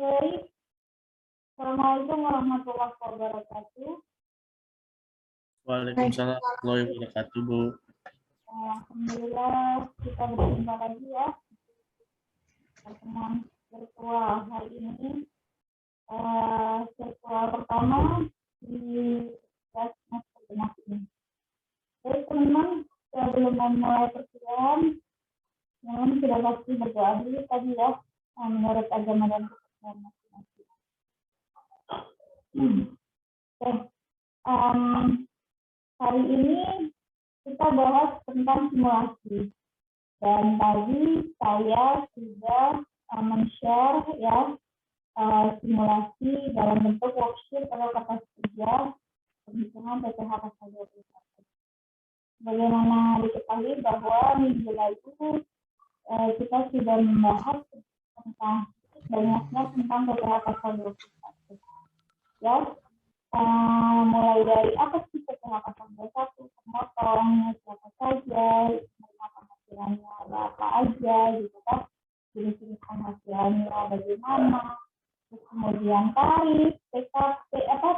Baik. Assalamualaikum warahmatullahi wabarakatuh. Waalaikumsalam warahmatullahi wabarakatuh, Bu. Alhamdulillah kita berjumpa lagi ya pertemuan virtual hari ini. Virtual pertama di semester genap ini. Jadi teman-teman sebelum memulai perkuliahan, teman sudah pasti berdoa dulu tadi ya menurut agama dan kepercayaan masing-masing. Hari ini kita bahas tentang simulasi. Dan tadi saya sudah men-share ya simulasi dalam bentuk worksheet atau kertas kerja penghitungan PPh pasal 21. Bagaimana diketahui bahwa minggu lalu kita sudah membahas tentang banyaknya tentang PPh pasal 21. Ya, mulai dari apa sih PPh pasal 21, pemotong, siapa saja, penghasilannya ada apa aja, gitu kan, jenis-jenis penghasilannya bagaimana, terus kemudian tarif, PKP,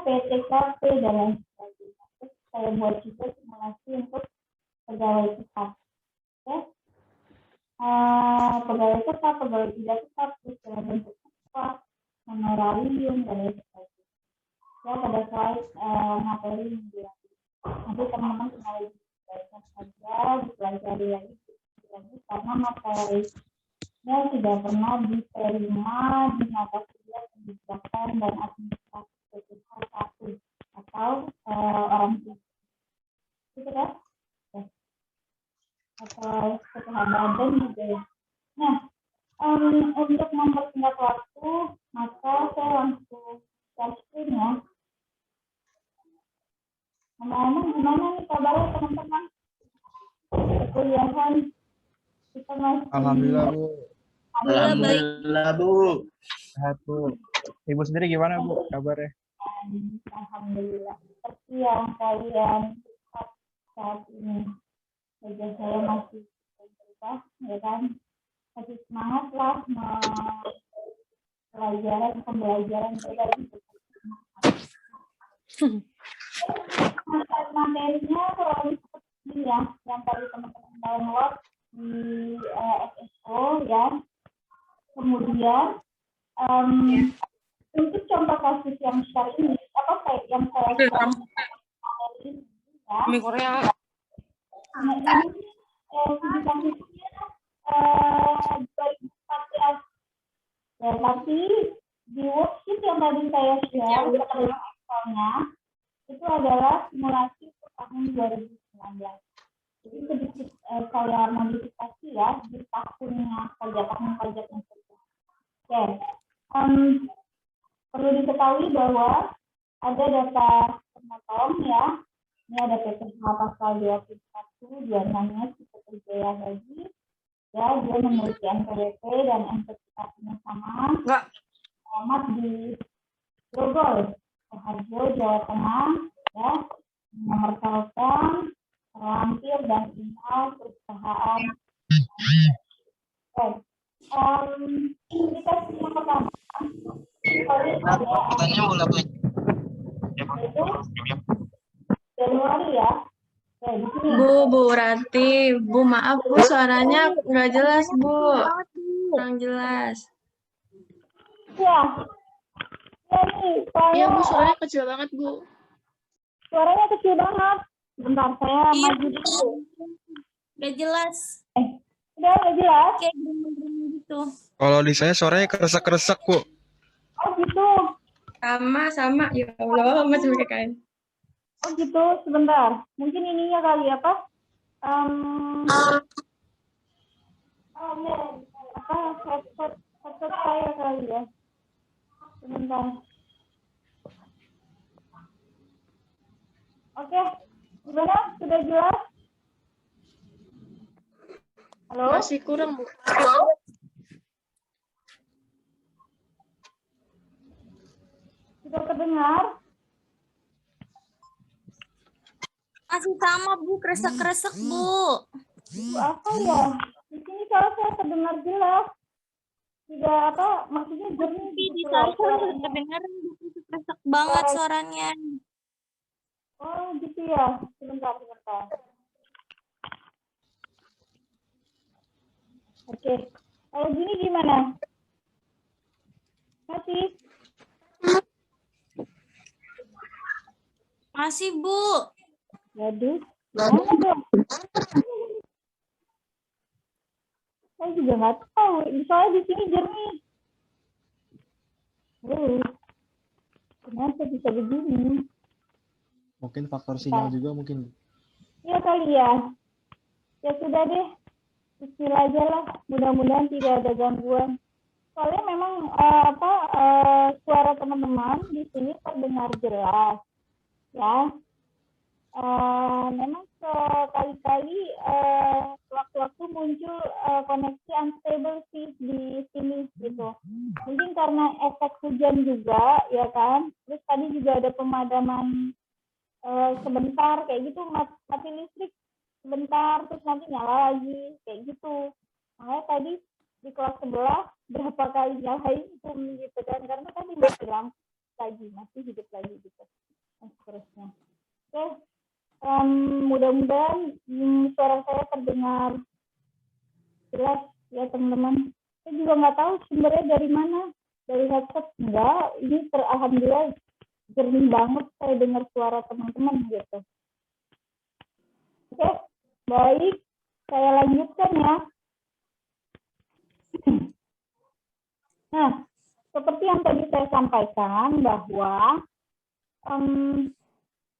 PTKP, dan lain sebagainya. Terus saya buat juga simulasi untuk pegawai tetap. Ya. Pegawai tetap, pegawai tidak tetap, terus dalam bentuk tetap, honorarium, dan lain sebagainya. Ya, pada slide materi minggu lalu. Nanti teman-teman tinggal dibaca saja, dipelajari lagi, karena materinya tidak pernah diterima di mata kuliah pendidikan dan administrasi PPh 1 atau orang tua. Gitu kan? Atau PPh badan juga ya. Nah, untuk mempersingkat waktu, maka saya langsung share screen ya. Ngomong-ngomong gimana nih kabarnya teman-teman? Perkuliahan kita masih. Alhamdulillah, Bu. Alhamdulillah, Bu. Sehat, Bu. Ibu sendiri gimana, Bu, kabarnya? Alhamdulillah. Seperti yang kalian lihat saat ini. Wajah saya masih berubah, ya kan? Masih semangat lah pembelajaran pribadi. Materinya kurang lebih seperti ini ya, yang tadi teman-teman download di SSO ya. Kemudian untuk contoh kasus yang share ini, yang saya share materi ya. Korea. Nah, ini studi kasusnya 2014. Ya, tapi di worksheet yang tadi saya share keterangan Excelnya itu adalah simulasi untuk tahun 2019. Jadi sedikit saya modifikasi ya di tahunnya saja, tahun pajaknya saja. Oke, perlu diketahui bahwa ada data pemotong ya. Ini ada PPh pasal 21, dia namanya Seperti Jaya Haji. Ya, dia memiliki NPWP dan NPWP-nya sama. Alamat di Grogol, Harjo, Jawa Tengah, ya, nomor telepon, terlampir dan email perusahaan. Oke, kita yang pertama, itu Januari ya. Oke, Bu Rati, Bu maaf Bu, suaranya nggak jelas Bu, kurang jelas. Ya, nih, Iya Bu, suaranya kecil banget Bu. Suaranya kecil banget. Bentar, saya maju dulu. Nggak jelas. Udah nggak jelas? Kayak gini gitu. Kalau di saya suaranya keresek-keresek, Bu. Oh gitu. Sama. Ya Allah, masih pakai kain. Oh gitu, sebentar. Mungkin ininya kali apa? Headset saya kali ya. Sebentar. Oke, gimana? Sudah jelas? Halo? Masih kurang Bu. Sudah terdengar? Masih sama Bu, kresek-kresek Bu. Apa ya? Di sini kalau saya terdengar jelas. tidak apa maksudnya jernih Di gitu loh telepon suaranya. kedengar resek banget suaranya. Oh gitu ya, sebentar. Oke, kalau gini gimana? Masih, Bu. Waduh, gimana dong? Saya juga nggak tahu, soalnya di sini jernih. Kenapa bisa begini? Mungkin faktor sinyal juga mungkin. Iya kali ya. Ya sudah deh, bismillah aja lah. Mudah-mudahan tidak ada gangguan. Soalnya memang suara teman-teman di sini terdengar jelas, ya. Memang sekali-kali waktu-waktu muncul koneksi unstable sih di sini gitu. Mungkin karena efek hujan juga, ya kan. Terus tadi juga ada pemadaman sebentar kayak gitu, mati listrik sebentar, terus nanti nyala lagi kayak gitu. Makanya tadi di kelas sebelah berapa kali nyalain gitu kan, karena tadi masih lampu lagi, masih hidup lagi gitu. Dan seterusnya. Oke. Mudah-mudahan suara saya terdengar jelas ya teman-teman. Saya juga nggak tahu sumbernya dari mana, dari headset enggak. Ini alhamdulillah jernih banget saya dengar suara teman-teman gitu. Oke, baik, saya lanjutkan ya. Nah, seperti yang tadi saya sampaikan bahwa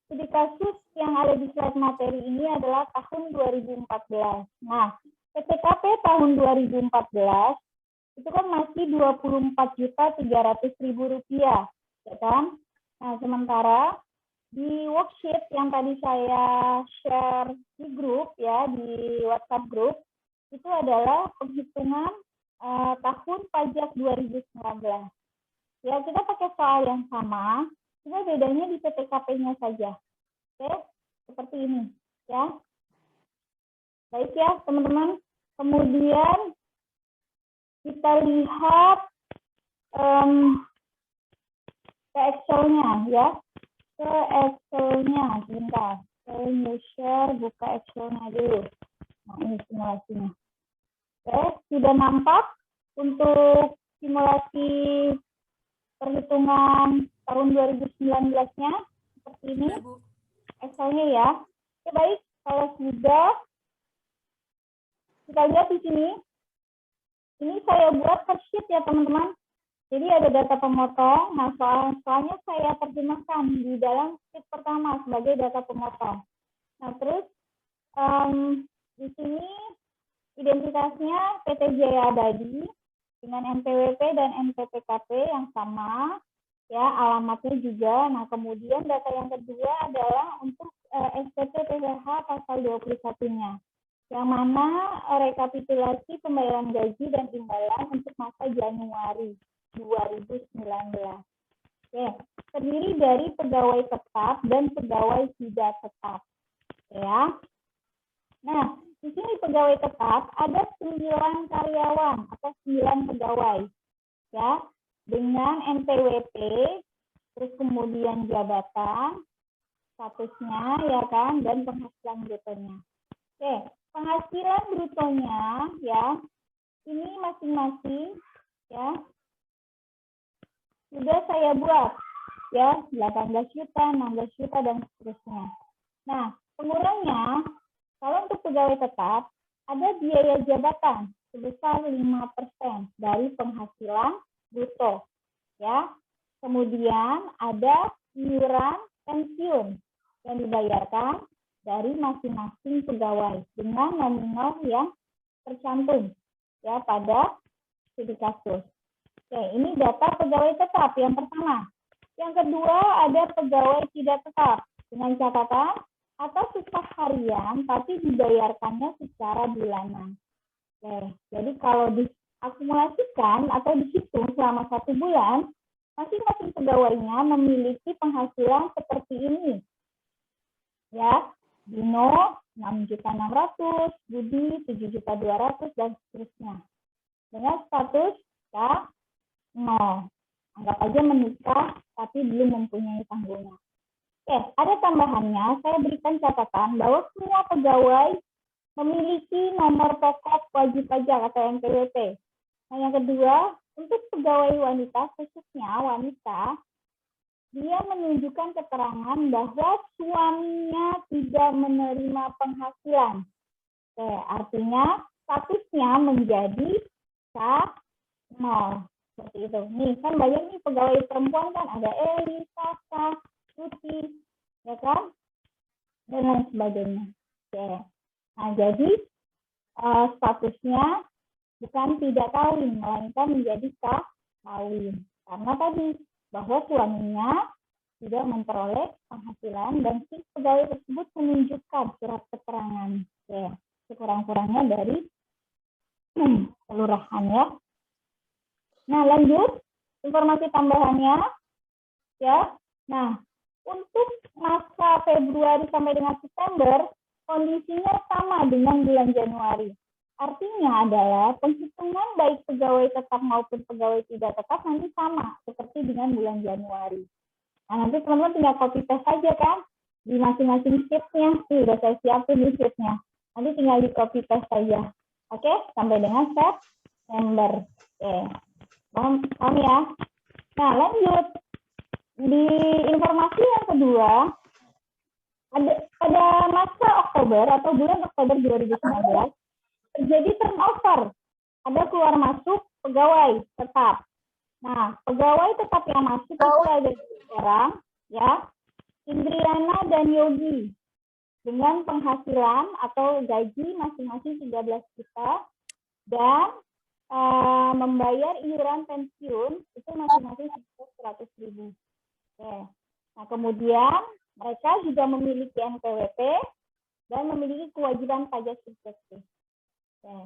studi kasus yang ada di slide materi ini adalah tahun 2014. Nah, PTKP tahun 2014 itu kan masih Rp24.300.000, ya kan? Nah, sementara di worksheet yang tadi saya share di grup ya, di WhatsApp grup, itu adalah penghitungan tahun pajak 2019. Ya, kita pakai soal yang sama, cuma bedanya di PTKP-nya saja. Oke, seperti ini ya. Baik ya teman-teman. Kemudian kita lihat ke Excel-nya ya. Ke Excel-nya sebentar. Saya mau share, buka Excel-nya dulu. Nah, ini simulasinya. Oke, sudah nampak untuk simulasi perhitungan tahun 2019-nya seperti ini. Excel-nya ya. Oke, baik, kalau sudah kita lihat di sini. Ini saya buat per sheet ya teman-teman. Jadi ada data pemotong. Nah, soalnya saya terjemahkan di dalam sheet pertama sebagai data pemotong. Nah, terus di sini identitasnya PT Jaya Abadi dengan NPWP dan NPPKP yang sama. Ya, alamatnya juga. Nah, kemudian data yang kedua adalah untuk SPT PPH pasal 21-nya. Yang mana rekapitulasi pembayaran gaji dan imbalan untuk masa Januari 2019. Oke, terdiri dari pegawai tetap dan pegawai tidak tetap. Ya. Nah, di sini pegawai tetap ada 9 karyawan atau 9 pegawai. Ya, dengan NPWP, terus kemudian jabatan, statusnya ya kan, dan penghasilan brutonya. Oke, penghasilan brutonya ya, ini masing-masing ya sudah saya buat ya 18 juta, 16 juta dan seterusnya. Nah, pengurangnya kalau untuk pegawai tetap ada biaya jabatan sebesar 5% dari penghasilan bruto ya. Kemudian ada iuran pensiun yang dibayarkan dari masing-masing pegawai dengan nominal yang tercantum ya pada studi kasus. Oke, ini data pegawai tetap yang pertama. Yang kedua ada pegawai tidak tetap dengan catatan atas upah harian tapi dibayarkannya secara bulanan. Oke, jadi kalau diakumulasikan atau dihitung selama 1 bulan, masing-masing pegawainya memiliki penghasilan seperti ini. Ya, Dino 6.600.000, Budi 7.200.000 dan seterusnya. Dengan status jika 0. Anggap aja menikah tapi belum mempunyai tanggungan. Oke, ada tambahannya. Saya berikan catatan bahwa semua pegawai memiliki nomor pokok wajib pajak atau NPWP. Nah, yang kedua, untuk pegawai wanita, khususnya wanita, dia menunjukkan keterangan bahwa suaminya tidak menerima penghasilan. Oke, artinya statusnya menjadi K0. Seperti itu. Nih, kan banyak nih pegawai perempuan kan, ada Eli, Sasa, Tuti, ya kan? Dan lain sebagainya. Oke. Nah, jadi statusnya bukan tidak kawin, melainkan menjadi kawin. Karena tadi bahwa suaminya tidak memperoleh penghasilan dan si pegawai tersebut menunjukkan surat keterangan. Oke. Sekurang-kurangnya dari kelurahan ya. Nah, lanjut informasi tambahannya ya. Nah, untuk masa Februari sampai dengan September kondisinya sama dengan bulan Januari. Artinya adalah penghitungan baik pegawai tetap maupun pegawai tidak tetap nanti sama seperti dengan bulan Januari. Nah, nanti teman-teman tinggal copy paste saja kan di masing-masing sheet-nya. Sudah saya siapin di sheet-nya. Nanti tinggal di copy paste saja. Oke, sampai dengan September. Oke. Paham ya? Nah, lanjut. Di informasi yang kedua, pada masa Oktober atau bulan Oktober 2019, terjadi turnover. Ada keluar masuk pegawai tetap. Nah, pegawai tetap yang masuk itu ada 2 orang, ya, Indriana dan Yogi, dengan penghasilan atau gaji masing-masing 13 juta, dan membayar iuran pensiun itu masing-masing 100.000. Oke. Nah, kemudian mereka juga memiliki NPWP dan memiliki kewajiban pajak subjektif. Oke.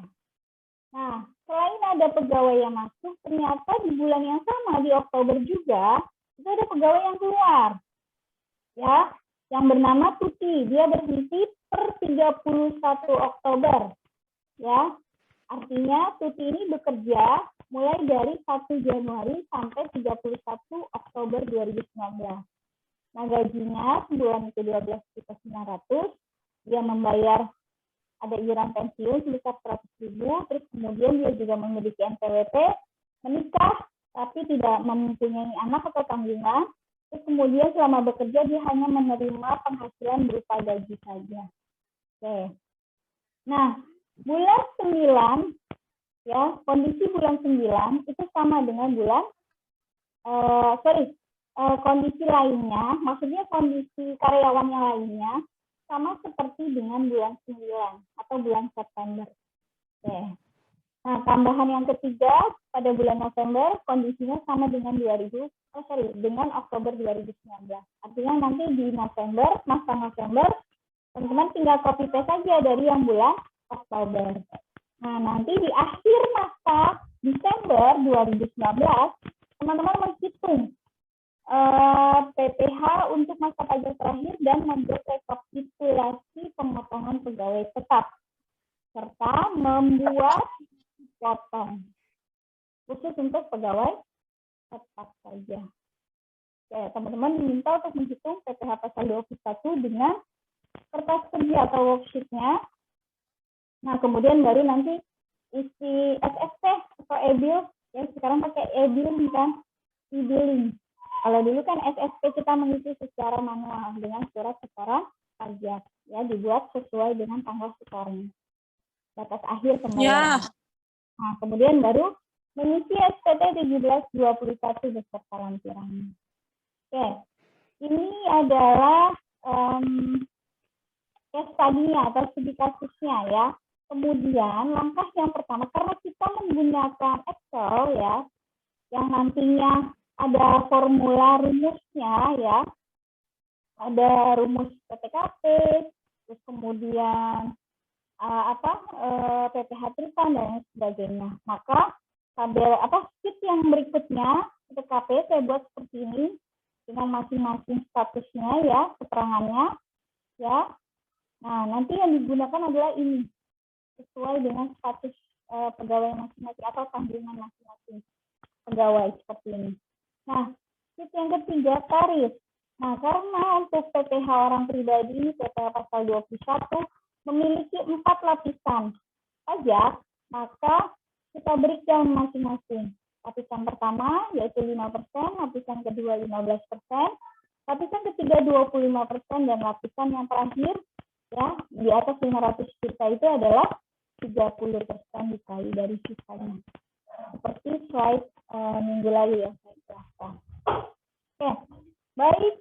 Nah, selain ada pegawai yang masuk, ternyata di bulan yang sama di Oktober juga itu ada pegawai yang keluar, ya, yang bernama Tuti. Dia berhenti per 31 Oktober, ya. Artinya Tuti ini bekerja mulai dari 1 Januari sampai 31 Oktober 2019. Nah, gajinya sebulan itu 12.900. Dia membayar ada iuran pensiun sebesar 100.000. Terus kemudian dia juga memiliki NPWP, menikah tapi tidak mempunyai anak atau tanggungan. Terus kemudian selama bekerja dia hanya menerima penghasilan berupa gaji saja. Oke. Nah, bulan 9, ya, kondisi bulan 9 itu sama dengan bulan, kondisi lainnya, maksudnya kondisi karyawan yang lainnya, sama seperti dengan bulan 9 atau bulan September. Oke. Nah, tambahan yang ketiga, pada bulan November, kondisinya sama dengan dengan Oktober 2019. Artinya nanti di November, masa November, teman-teman tinggal copy paste saja dari yang bulan Oktober. Nah, nanti di akhir masa Desember 2019, teman-teman menghitung PPh untuk masa pajak terakhir dan membuat rekapitulasi pemotongan pegawai tetap, serta membuat potong khusus untuk pegawai tetap saja. Oke, teman-teman diminta untuk menghitung PPh pasal 21 dengan kertas kerja atau worksheet-nya. Nah, kemudian baru nanti isi SSP atau e-bill, ya sekarang pakai e-billing kan, e-billing. Kalau dulu kan SSP kita mengisi secara manual dengan surat setoran pajak, ya dibuat sesuai dengan tanggal setornya, batas akhir pembayaran. Nah, kemudian baru mengisi SPT 1721 beserta lampirannya. Oke, ini adalah case study-nya atau studi kasusnya ya. Kemudian langkah yang pertama, karena kita menggunakan Excel ya, yang nantinya ada formula rumusnya ya, ada rumus PPKP, terus kemudian PPh Tripan dan sebagainya. Maka tabel sheet yang berikutnya PPKP saya buat seperti ini dengan masing-masing statusnya ya, keterangannya ya. Nah, nanti yang digunakan adalah ini sesuai dengan status pegawai masing-masing atau tanggungan masing-masing. pegawai seperti ini. Nah, sheet yang ketiga tarif. Nah, karena untuk PPh orang pribadi, PPh pasal 21 memiliki 4 lapisan pajak, maka kita berikan masing-masing. Lapisan pertama yaitu 5%, lapisan kedua 15%, lapisan ketiga 25%, dan lapisan yang terakhir ya di atas 500 juta itu adalah 30% dikali dari sisanya. Seperti slide minggu lalu yang saya jelaskan. Oke, baik.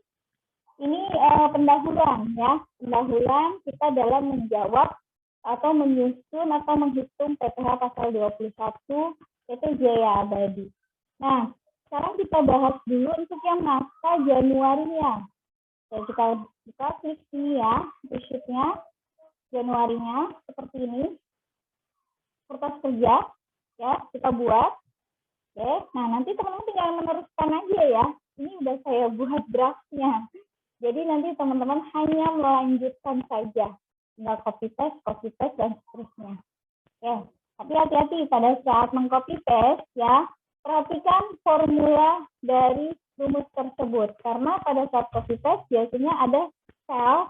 Ini pendahuluan ya. Pendahuluan kita dalam menjawab atau menyusun atau menghitung PPh pasal 21 yaitu biaya abadi. Nah, sekarang kita bahas dulu untuk yang masa Januarinya. Oke, kita klik sini ya, sheet-nya Januarinya seperti ini. Kertas kerja ya, kita buat. Oke, nah nanti teman-teman tinggal meneruskan aja ya. Ini udah saya buat draftnya. Jadi nanti teman-teman hanya melanjutkan saja. Tinggal copy paste, dan seterusnya. Oke, tapi hati-hati pada saat meng-copy paste ya, perhatikan formula dari rumus tersebut. Karena pada saat copy paste biasanya ada cell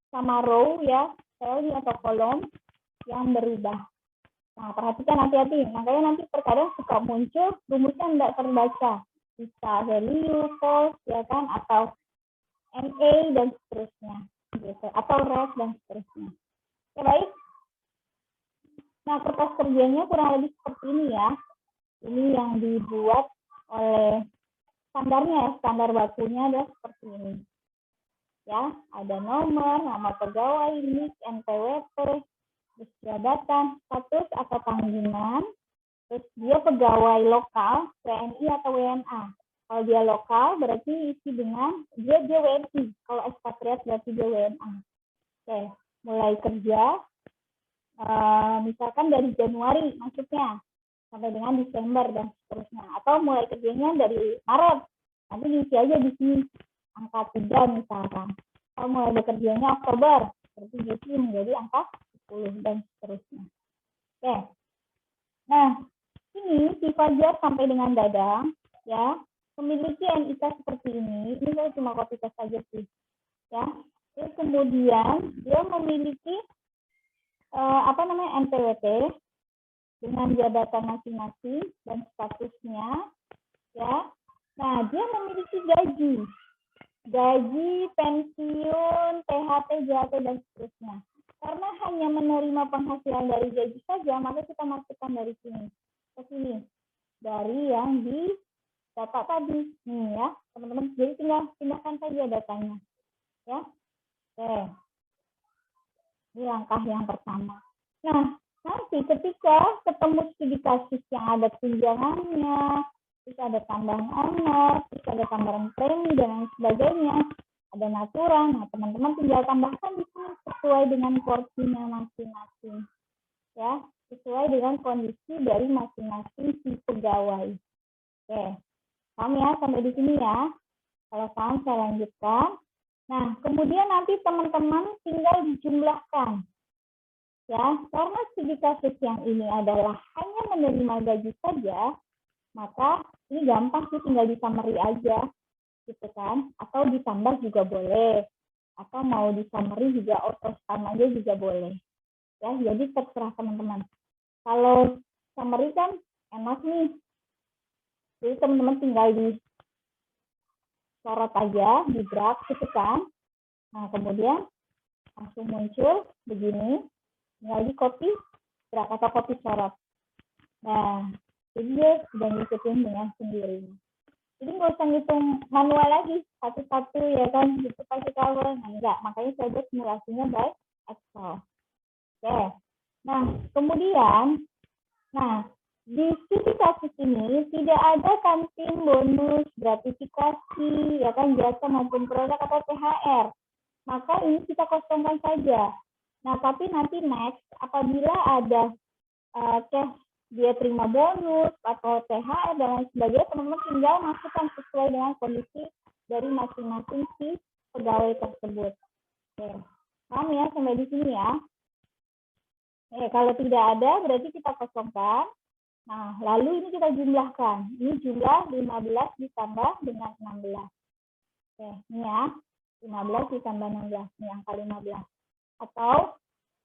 sama row ya, cell atau kolom yang berubah. Nah, perhatikan hati-hati. Makanya nanti terkadang suka muncul rumusnya tidak terbaca. Bisa value, false, ya kan, atau NA dan seterusnya. Gitu. Atau ref dan seterusnya. Oke, baik. Nah, kertas kerjanya kurang lebih seperti ini ya. Ini yang dibuat oleh standarnya ya. Standar bakunya adalah seperti ini. Ya, ada nomor, nama pegawai, NIK, NPWP, terus jabatan, status atau tanggungan, terus dia pegawai lokal, WNI atau WNA. Kalau dia lokal berarti isi dengan dia WNI. Kalau ekspatriat berarti dia WNA. Oke, mulai kerja, misalkan dari Januari maksudnya sampai dengan Desember dan seterusnya. Atau mulai kerjanya dari Maret, nanti diisi aja di sini angka 3 misalkan. Kalau mulai bekerjanya Oktober, berarti diisi menjadi angka 10 dan seterusnya. Oke. Nah, ini si Fajar sampai dengan Dadang ya memiliki NIK seperti ini. Ini saya cuma copy paste saja sih. Ya. Terus kemudian dia memiliki NPWP dengan jabatan masing-masing dan statusnya ya. Nah, dia memiliki gaji, pensiun, THT, JHT dan seterusnya. Karena hanya menerima penghasilan dari gaji saja, maka kita masukkan dari sini ke sini. Dari yang di data tadi. Nih ya, teman-teman. Jadi tinggal pindahkan saja datanya. Ya. Oke. Ini langkah yang pertama. Nah, nanti ketika ketemu studi kasus yang ada tunjangannya, terus ada tambahan honor, terus ada tambahan premi dan lain sebagainya, ada natural. Nah, teman-teman tinggal tambahkan di sini sesuai dengan porsinya masing-masing. Ya, sesuai dengan kondisi dari masing-masing si pegawai. Oke. Paham ya sampai di sini ya? Kalau paham saya lanjutkan. Nah, kemudian nanti teman-teman tinggal dijumlahkan. Ya, karena studi kasus yang ini adalah hanya menerima gaji saja, maka ini gampang sih, tinggal di summary aja. Gitu kan, atau ditambah juga boleh, atau mau di summary juga auto sum aja juga boleh ya. Jadi terserah teman-teman. Kalau summary kan enak nih, jadi teman-teman tinggal di sorot aja di draft gitu kan. Nah, kemudian langsung muncul begini, tinggal di copy draft atau copy sorot. Nah, jadi dia sudah ngikutin dengan sendirinya. Jadi nggak usah ngitung manual lagi satu-satu ya kan, gitu pakai cover. Nah, enggak, makanya saya buat simulasinya by Excel. Oke. Nah, kemudian, di studi kasus ini tidak ada kantin, bonus, gratifikasi, ya kan, jasa maupun produk atau THR. Maka ini kita kosongkan saja. Nah, tapi nanti next, apabila ada cash dia terima bonus atau THR dan lain sebagainya, teman-teman tinggal masukkan sesuai dengan kondisi dari masing-masing si pegawai tersebut. Oke, paham ya sampai di sini ya? Kalau tidak ada berarti kita kosongkan. Nah, lalu ini kita jumlahkan. Ini jumlah 15 ditambah dengan 16. Oke, ini ya. 15 ditambah 16. Ini angka 15. Atau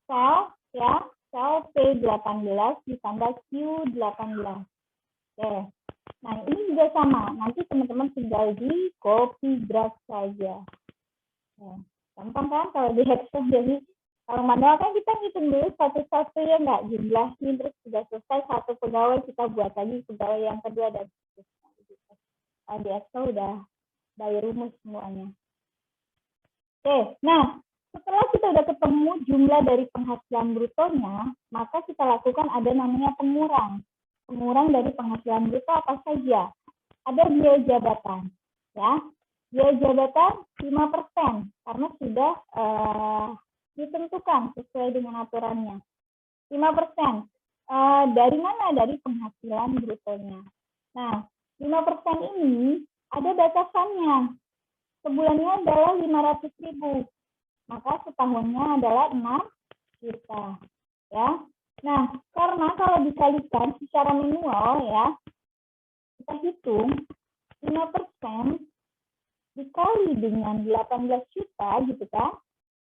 sel ya, sel P18 ditambah Q18. Oke. Nah, ini juga sama. Nanti teman-teman tinggal di copy draft saja. Oke. Gampang kan kalau di Excel. Jadi kalau manual kan kita ngitung dulu satu-satu ya nggak, jumlahin, terus sudah selesai satu pegawai kita buat lagi pegawai yang kedua dan seterusnya. Di Excel udah by rumus semuanya. Oke, nah setelah kita udah ketemu jumlah dari penghasilan brutonya, maka kita lakukan ada namanya pengurang. Pengurang dari penghasilan bruto apa saja? Ada biaya jabatan, ya. Biaya jabatan 5% karena sudah ditentukan sesuai dengan aturannya. 5%. Dari mana? Dari penghasilan brutonya. Nah, 5% ini ada batasannya. Sebulannya adalah 500.000. Maka setahunnya adalah 6 juta. Ya. Nah, karena kalau dikalikan secara manual ya, kita hitung 5% dikali dengan 18 juta gitu kan.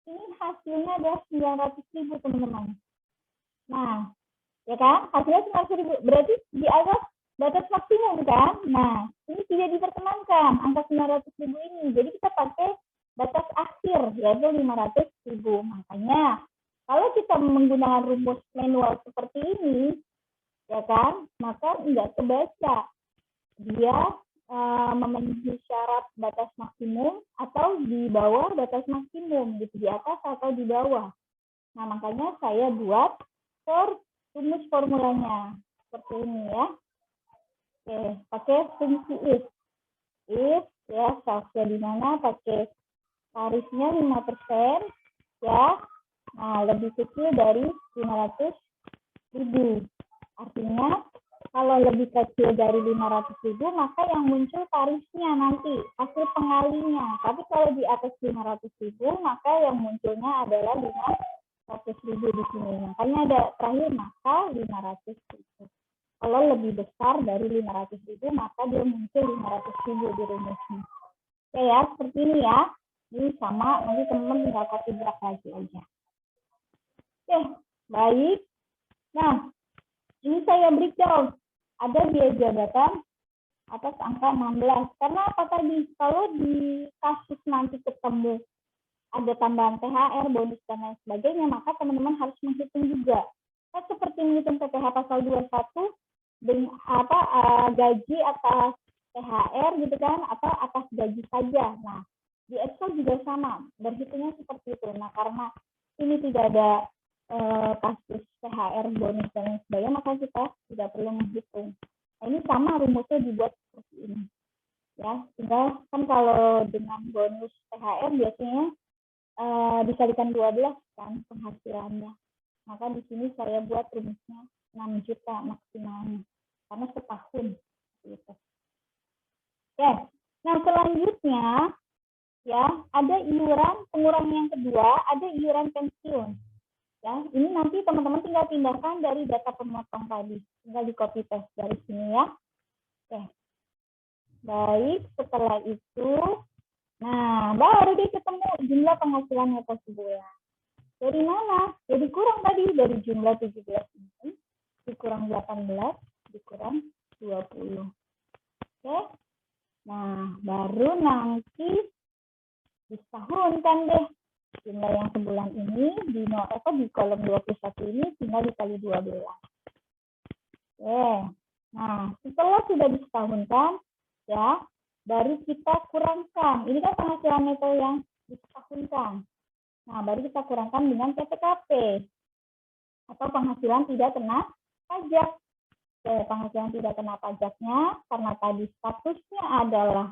Ini hasilnya adalah 900.000 teman-teman. Nah, ya kan? Hasilnya 900.000. Berarti di atas batas maksimum kan? Nah, ini tidak diperkenankan angka 900.000 ini. Jadi kita pakai batas akhir yaitu 500.000. Makanya kalau kita menggunakan rumus manual seperti ini, ya kan? Maka nggak kebaca. Dia memenuhi syarat batas maksimum atau di bawah batas maksimum, gitu, di atas atau di bawah. Nah, makanya saya buat rumus formulanya seperti ini ya. Oke, pakai fungsi if. If ya, salsnya di mana, pakai tarifnya 5% ya. Nah, lebih kecil dari 500.000. Artinya kalau lebih kecil dari 500.000, maka yang muncul tarifnya nanti, hasil pengalinya. Tapi kalau di atas 500.000, maka yang munculnya adalah 500.000 di sini. Makanya ada terakhir, maka 500.000. Kalau lebih besar dari 500.000, maka dia muncul 500.000 di rumusnya. Oke ya, seperti ini ya. Ini sama, nanti teman-teman tinggal copy draft lagi aja. Oke, baik. Nah, ini saya breakdown. Ada biaya jabatan atas angka 16. Karena apa tadi? Kalau di kasus nanti ketemu ada tambahan THR, bonus, dan lain sebagainya, maka teman-teman harus menghitung juga. Kan seperti menghitung PPh pasal 21, dengan gaji atas THR gitu kan, atau atas gaji saja. Nah, di Excel juga sama, berhitungnya seperti itu. Nah, karena ini tidak ada kasus THR, bonus, dan lain sebagainya, maka kita tidak perlu menghitung. Nah, ini sama rumusnya dibuat seperti ini. Ya, tinggal kan kalau dengan bonus THR biasanya dikalikan 12 kan penghasilannya. Maka di sini saya buat rumusnya 6 juta maksimalnya karena setahun gitu. Oke. Nah, selanjutnya ya, ada iuran pengurang yang kedua, ada iuran pensiun. Ya, ini nanti teman-teman tinggal pindahkan dari data pemotong tadi. Tinggal di copy paste dari sini ya. Oke. Baik, setelah itu, nah baru deh ketemu jumlah penghasilan neto sebulan. Dari mana? Ya dikurang tadi, dari jumlah 17 ini, dikurang 18, dikurang 20. Oke. Nah, baru nanti disahunkan deh. Jumlah yang sebulan ini di kolom 21 ini tinggal dikali 12. Oke. Nah, setelah sudah disetahunkan, ya, baru kita kurangkan. Ini kan penghasilan neto yang disetahunkan. Nah, baru kita kurangkan dengan PTKP atau penghasilan tidak kena pajak. Oke, penghasilan tidak kena pajaknya karena tadi statusnya adalah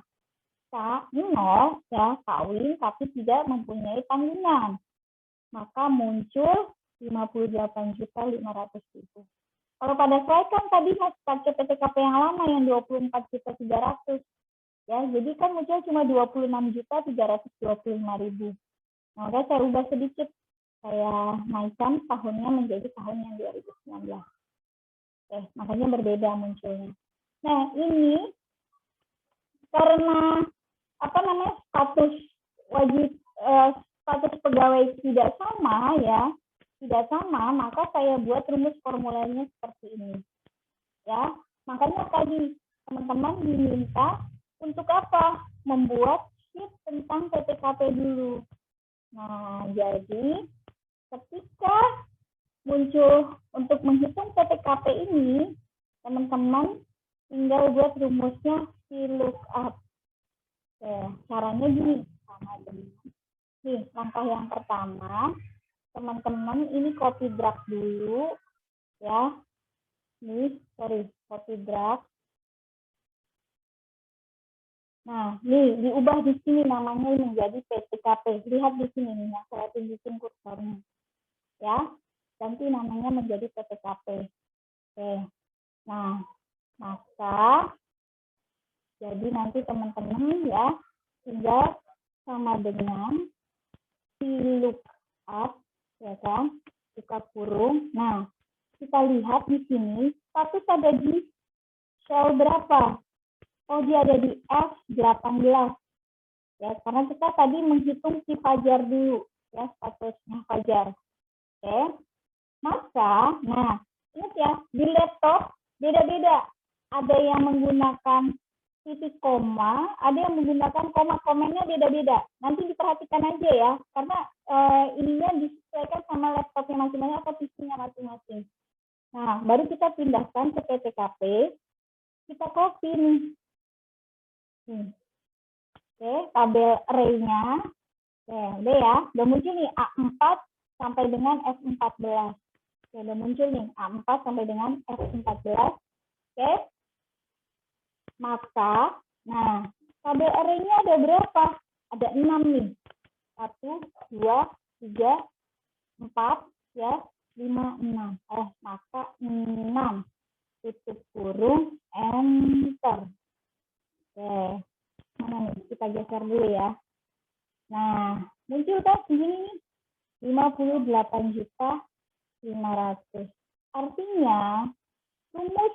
nol, ya, kawin tapi tidak mempunyai tanggungan. Maka muncul 58.500.000. Kalau pada slide kan tadi masih pakai PTKP yang lama yang 24.300. Ya, jadi kan muncul cuma 26.325.000. Nah, saya ubah sedikit. Saya naikkan tahunnya menjadi tahun yang 2019. Makanya berbeda munculnya. Nah, ini karena status wajib status pegawai tidak sama ya, tidak sama, maka saya buat rumus formulanya seperti ini. Ya, makanya tadi teman-teman diminta untuk apa? Membuat sheet tentang PPKP dulu. Nah, jadi ketika muncul untuk menghitung PPKP ini, teman-teman tinggal buat rumusnya VLOOKUP. Caranya gini, sama dengan nih, langkah yang pertama, teman-teman ini copy drag dulu, ya. Nih, copy drag. Nah, nih diubah di sini namanya menjadi PPKP. Lihat di sini nih, yang saya tunjukin kursornya, ya. Ganti namanya menjadi PPKP. Oke. Nah, maka jadi nanti teman-teman ya tinggal sama dengan VLOOKUP, ya kan, buka kurung. Nah, kita lihat di sini status ada di cell berapa? Oh, dia ada di F18. Ya, karena kita tadi menghitung si Fajar dulu, ya, statusnya Fajar. Oke. Maka, nah, ingat ya, di laptop beda-beda. Ada yang menggunakan titik koma, ada yang menggunakan koma, komennya beda-beda. Nanti diperhatikan aja ya, karena ininya disesuaikan sama laptopnya masing-masing atau PC-nya masing-masing. Nah, baru kita pindahkan ke PPKP, kita copy nih. Oke, tabel array-nya. Oke, udah ya, udah muncul nih A4 sampai dengan F14. Oke, udah muncul nih A4 sampai dengan F14. Oke. Maka, nah, tabel array-nya ada berapa? Ada 6 nih. 1, 2, 3, 4, ya, 5, 6. Maka 6. Tutup kurung, enter. Oke. Mana nih? Kita geser dulu ya. Nah, muncul kan segini nih. 58.500.000. Artinya, rumus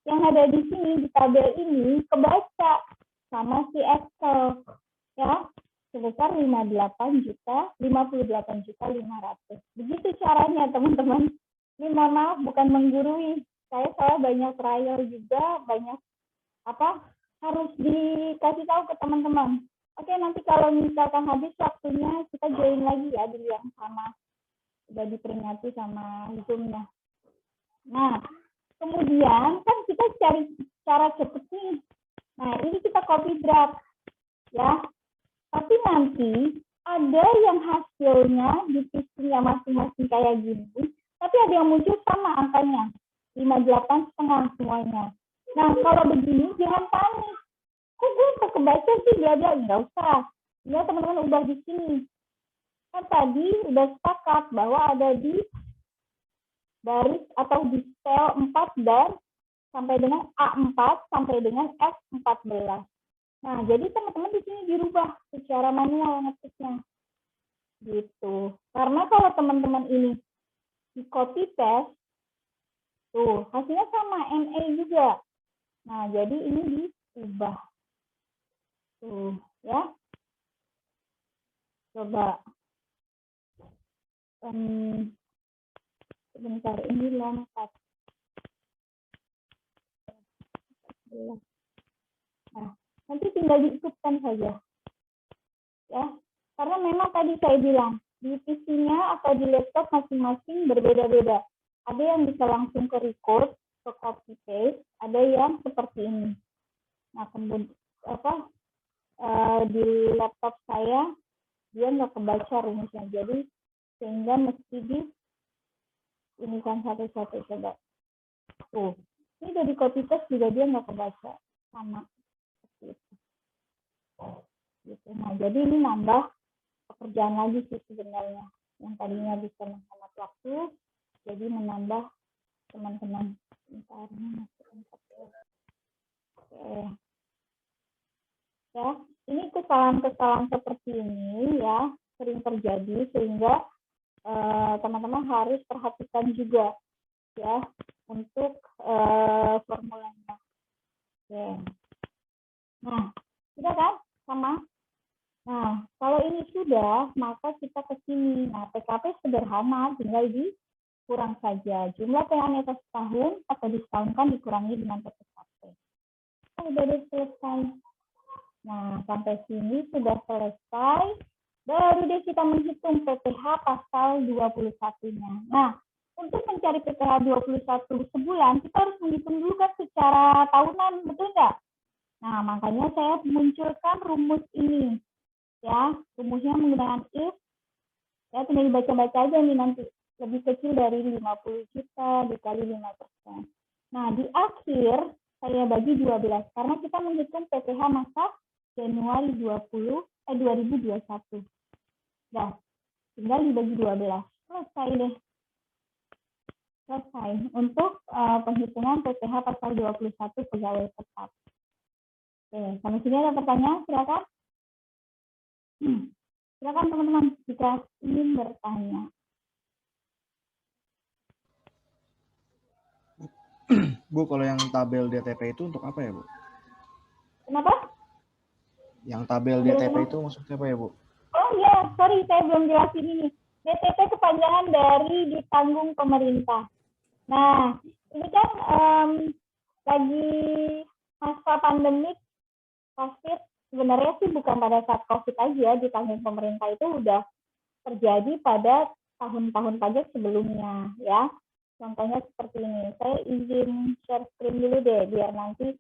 yang ada di sini di tabel ini kebaca sama si Excel, ya, sebesar 58.500.000. Begitu caranya, teman-teman. Ini mohon maaf bukan menggurui. Saya banyak trial juga, banyak harus dikasih tahu ke teman-teman. Oke, nanti kalau misalkan habis waktunya kita join lagi ya di yang sama. Sudah diperingati sama Zoom-nya. Nah, kemudian kan kita cari cara cepet nih. Nah, ini kita copy drag, ya. Tapi nanti ada yang hasilnya di PC-nya masing-masing kayak gini, tapi ada yang muncul sama angkanya, 58,5 semuanya. Nah, kalau begini jangan panik. Kok gue kebaca sih, bla bla, nggak usah. Ya, teman-teman udah di sini. Kan tadi udah sepakat bahwa ada di baris atau di sel 4 dan sampai dengan A4 sampai dengan F14. Nah, jadi teman-teman di sini dirubah secara manual ngetiknya. Gitu. Karena kalau teman-teman ini di copy paste, tuh hasilnya sama, NA juga. Nah, jadi ini diubah. Tuh, ya. Coba. Sebentar, ini lompat. Nah, nanti tinggal diikutkan saja. Ya, karena memang tadi saya bilang, di PC-nya atau di laptop masing-masing berbeda-beda. Ada yang bisa langsung ke record, ke copy paste, ada yang seperti ini. Nah, kemudian di laptop saya dia nggak kebaca rumusnya, jadi sehingga mesti di ini kan satu-satu. Coba tuh, ini udah di copy paste juga dia nggak kebaca, sama seperti itu. Gitu. Nah, jadi ini nambah pekerjaan lagi sih sebenarnya, yang tadinya bisa menghemat waktu jadi menambah teman-teman. Oke. Ya, ini kesalahan-kesalahan seperti ini ya sering terjadi, sehingga teman-teman harus perhatikan juga ya untuk formulanya. Oke. Nah, sudah kan? Sama. Nah, kalau ini sudah, maka kita ke sini. Nah, PKP sederhana, tinggal dikurang saja. Jumlah PH setahun atau disetahunkan dikurangi dengan PKP. Sudah selesai. Nah, sampai sini sudah selesai. Baru deh kita menghitung PPh pasal 21-nya. Nah, untuk mencari PPh 21 sebulan, kita harus menghitung dulu kan secara tahunan, betul nggak? Nah, makanya saya munculkan rumus ini. Ya, rumusnya menggunakan if. Ya, tinggal dibaca-baca aja nih nanti. Lebih kecil dari 50 juta dikali 5%. Nah, di akhir saya bagi 12 karena kita menghitung PPh masa Januari 2021. Nah, tinggal dibagi 12. Selesai deh. Selesai untuk penghitungan PPh pasal 21 pegawai tetap. Oke, sampai sini ada pertanyaan? Silakan. Silakan teman-teman jika ingin bertanya. Bu, kalau yang tabel DTP itu untuk apa ya, Bu? Kenapa? Yang tabel DTP itu maksudnya apa ya, Bu? Oh ya, sorry saya belum jelasin ini. DTP kepanjangan dari ditanggung pemerintah. Nah, ini kan lagi masa pandemik COVID, sebenarnya sih bukan pada saat COVID aja, ditanggung pemerintah itu udah terjadi pada tahun-tahun pajak sebelumnya, ya. Contohnya seperti ini. Saya izin share screen dulu deh, biar nanti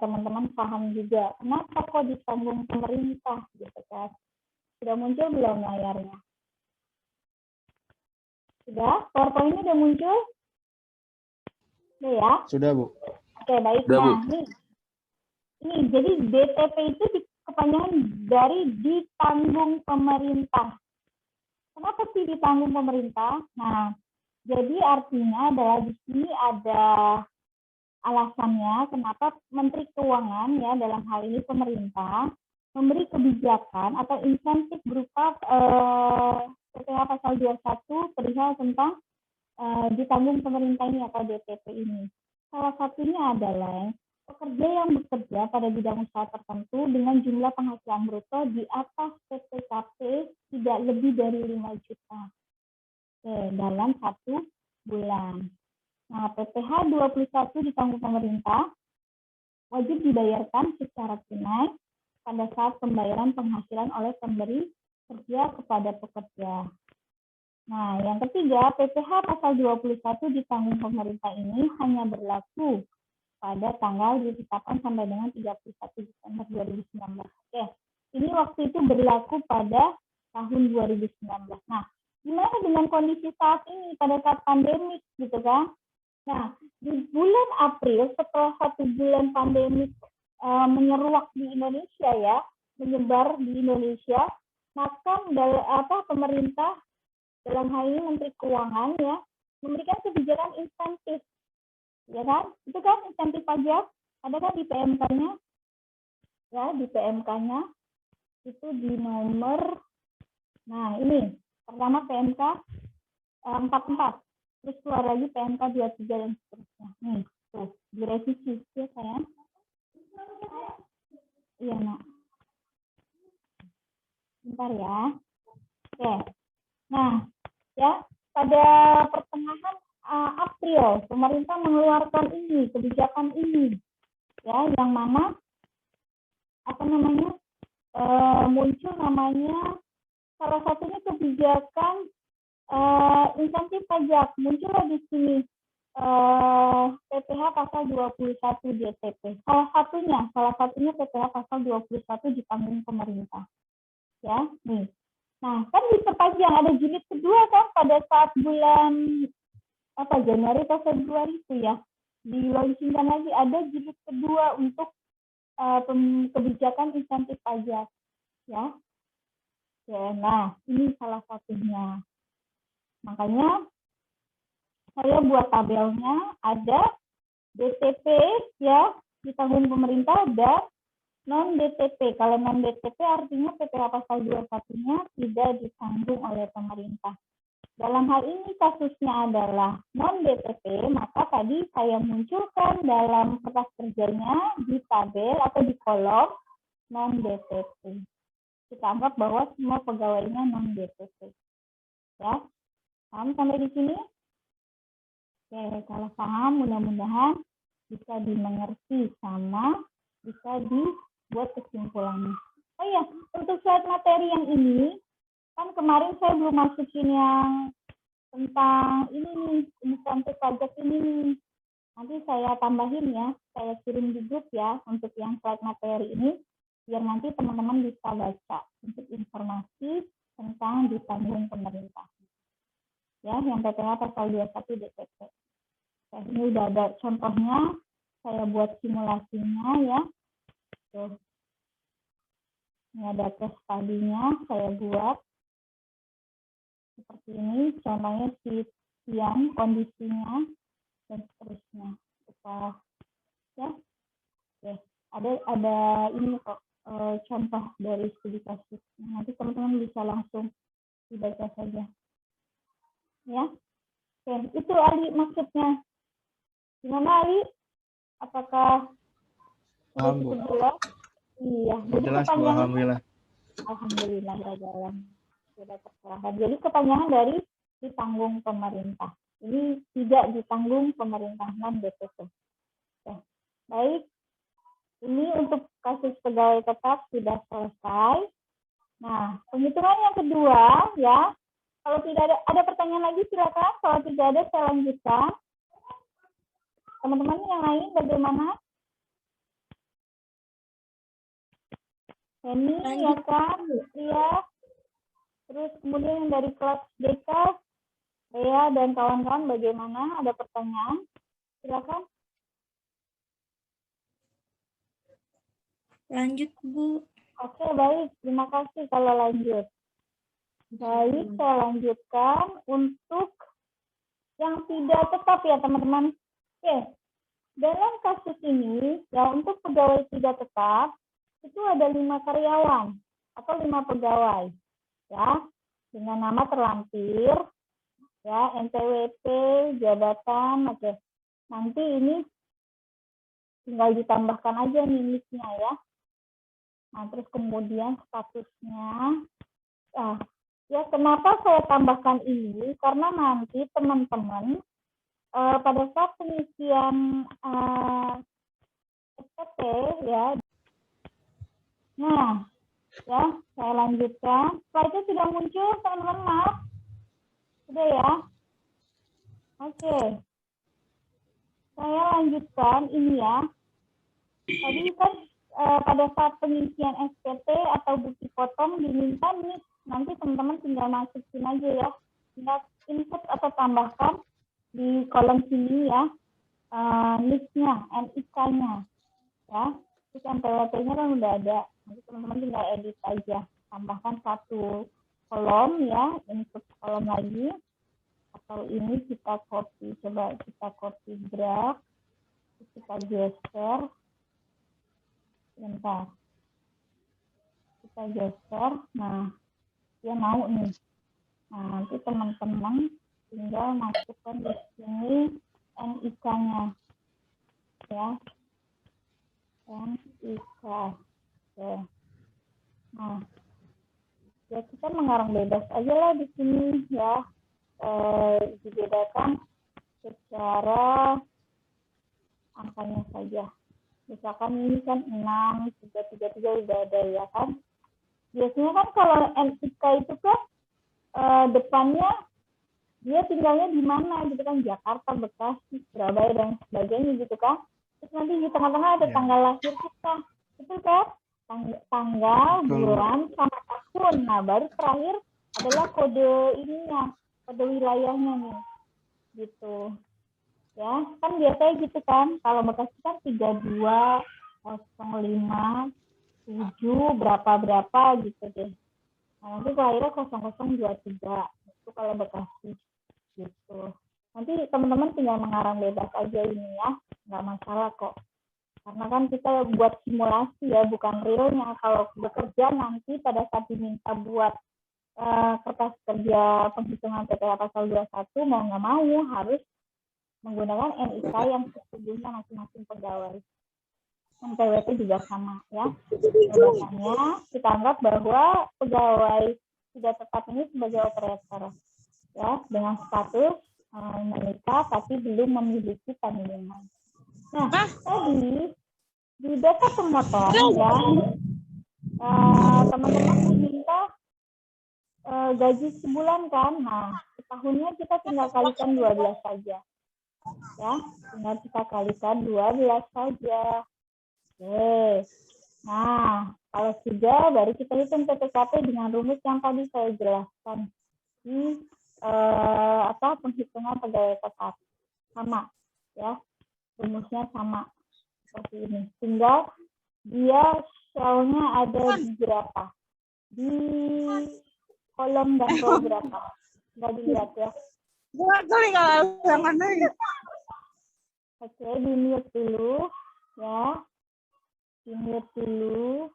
teman-teman paham juga. Kenapa kok ditanggung pemerintah, gitu kan? Sudah muncul belum layarnya? Sudah? PowerPoint-nya udah muncul? Sudah ya? Sudah, Bu. Oke, baik. Sudah, Bu. Nah, ini jadi DTP itu kepanjangan dari ditanggung pemerintah. Kenapa sih ditanggung pemerintah? Nah, jadi artinya adalah di sini ada alasannya kenapa Menteri Keuangan ya dalam hal ini pemerintah memberi kebijakan atau insentif berupa PPh pasal 21 perihal tentang ditanggung pemerintah ini atau DTP ini. Salah satunya adalah pekerja yang bekerja pada bidang usaha tertentu dengan jumlah penghasilan bruto di atas PPKP tidak lebih dari 5 juta dalam 1 bulan. Nah, PPh 21 ditanggung pemerintah wajib dibayarkan secara tunai pada saat pembayaran penghasilan oleh pemberi kerja kepada pekerja. Nah, yang ketiga, PPh pasal 21 ditanggung pemerintah ini hanya berlaku pada tanggal ditetapkan sampai dengan 31 Desember 2019. Oke, ini waktu itu berlaku pada tahun 2019. Nah, gimana dengan kondisi saat ini pada saat pandemik gitu kan? Nah, di bulan April setelah 1 bulan pandemik menyeruak di Indonesia ya, menyebar di Indonesia, maka pemerintah dalam hal ini Menteri Keuangan ya memberikan kebijakan insentif, ya kan? Itu kan insentif pajak, ada kan di PMK-nya? Ya, di PMK-nya itu di nomor, nah ini pertama PMK 44, terus keluar lagi PMK 23 dan seterusnya. Nih, tuh direvisi ya sayang. Iya nak. Bentar ya. Oke. Nah, ya pada pertengahan April pemerintah mengeluarkan ini kebijakan ini, ya yang mana muncul namanya salah satunya kebijakan insentif pajak muncul di sini. PPh pasal 21 DTP. Salah satunya PPh pasal 21 ditanggung pemerintah. Ya, nih. Nah, kan diperpanjang ada jilid kedua kan pada saat bulan Januari atau Februari itu ya. Dilaunchingkan lagi ada jilid kedua untuk kebijakan insentif pajak, ya. Ya, nah, ini salah satunya. Makanya saya buat tabelnya ada DTP ya ditanggung pemerintah dan non DTP. Kalau non DTP artinya PPh pasal 21-nya tidak ditanggung oleh pemerintah. dalam hal ini kasusnya adalah non-DPT, maka tadi saya munculkan dalam kertas kerjanya di tabel atau di kolom non-DPT. Kita anggap bahwa semua pegawainya non-DPT. Ya, paham sampai di sini? Oke, kalau paham mudah-mudahan bisa dimengerti sama bisa dibuat kesimpulannya. Oh iya, untuk slide materi yang ini, kan kemarin saya belum masukin yang tentang ini nih, insentif pajak ini nih. Nanti saya tambahin ya, saya kirim di grup ya untuk yang slide materi ini, biar nanti teman-teman bisa baca untuk informasi tentang ditanggung pemerintah. Ya, yang PPh pasal 21 DPT. Nah, ini udah ada contohnya, saya buat simulasinya ya. Tuh. Ini ada case tadinya, saya buat seperti ini, contohnya siang kondisinya dan seterusnya. Kita ya, oke. Ada ini kok contoh dari studi kasus. Nanti teman-teman bisa langsung dibaca saja. Ya, oke. Itu Ali maksudnya. Gimana Ali? Apakah Paham, Bu. jelas? Iya. Jadi Jelas, Bu. Alhamdulillah. Alhamdulillah sudah terserahkan. Jadi kepanjangan dari ditanggung pemerintah. Ini tidak ditanggung pemerintah non-DPT. Ya. Baik. Ini untuk kasus pegawai tetap sudah selesai. Nah, penghitungan yang kedua ya. Kalau tidak ada pertanyaan lagi silakan. Kalau tidak ada saya lanjutkan. Teman-teman yang lain bagaimana? Ini ya kan, iya. Terus kemudian yang dari kelas DK, Rea dan kawan-kawan bagaimana? Ada pertanyaan? Silakan. Lanjut, Bu. Oke, baik. Terima kasih kalau lanjut. Baik, saya lanjutkan untuk yang tidak tetap ya teman-teman. Oke, dalam kasus ini, ya untuk pegawai tidak tetap, itu ada 5 karyawan atau 5 pegawai, ya, dengan nama terlampir, ya, NPWP, jabatan, oke. Nanti ini tinggal ditambahkan aja nih nick-nya ya. Nah, terus kemudian statusnya, ya kenapa saya tambahkan ini? Karena nanti teman-teman pada saat pengisian SPT ya, nah ya saya lanjutkan. Slide-nya sudah muncul teman-teman, maaf sudah ya. Oke, saya lanjutkan ini ya. Tadi kan pada saat pengisian SPT atau bukti potong diminta nih, nanti teman-teman tinggal masukin aja ya, tinggal input atau tambahkan di kolom sini ya, nick-nya, NIK-nya ya. Terus MPWP-nya kan udah ada, nanti teman-teman tinggal edit aja, tambahkan 1 kolom ya, input kolom lagi, atau ini kita copy, coba kita copy graph, kita geser, bentar, kita geser, nah dia mau nih, nah nanti teman-teman tinggal masukkan di sini NIK-nya ya, NIK. Oke. Nah, ya kita mengarang bebas aja lah di sini ya, dibedakan secara angkanya saja. Misalkan ini kan 6, 333 udah ada ya kan. Biasanya kan kalau NIK itu kan depannya dia tinggalnya di mana gitu kan, Jakarta, Bekasi, Surabaya dan sebagainya gitu kan. Terus nanti di tengah-tengah ada tanggal lahir kita, betul kan? Tanggal, bulan, sama tahun. Nah baru terakhir adalah kode ininya, kode wilayahnya nih, gitu. Ya kan biasanya gitu kan. Kalau Bekasi kan 3205 7 berapa gitu deh. Nah nanti kelahiran 0023 itu kalau Bekasi. Gitu. Nanti teman-teman tinggal mengarang bebas aja ini ya, nggak masalah kok. Karena kan kita buat simulasi ya, bukan realnya. Kalau bekerja nanti pada saat diminta buat kertas kerja penghitungan PPh pasal 21 mau nggak mau harus menggunakan NIK yang sesungguhnya masing-masing pegawai. NPWP juga sama ya. Makanya kita anggap bahwa pegawai tidak tetap ini sebagai operator ya dengan status menikah tapi belum memiliki tanggungan. Nah, tadi di data pemotongan ya teman-teman diminta gaji sebulan kan. Nah, setahunnya kita tinggal kalikan 12 saja. Ya, tinggal kita kalikan 12 saja. Oke. Nah, kalau sudah baru kita hitung PPKP dengan rumus yang tadi saya jelaskan di penghitungan pegawai tetap. Sama ya. Rumusnya sama seperti ini. Tinggal dia selnya ada di berapa? Di kolom dan row berapa? Nggak dilihat ya. Oke, di-mute dulu ya. Di-mute dulu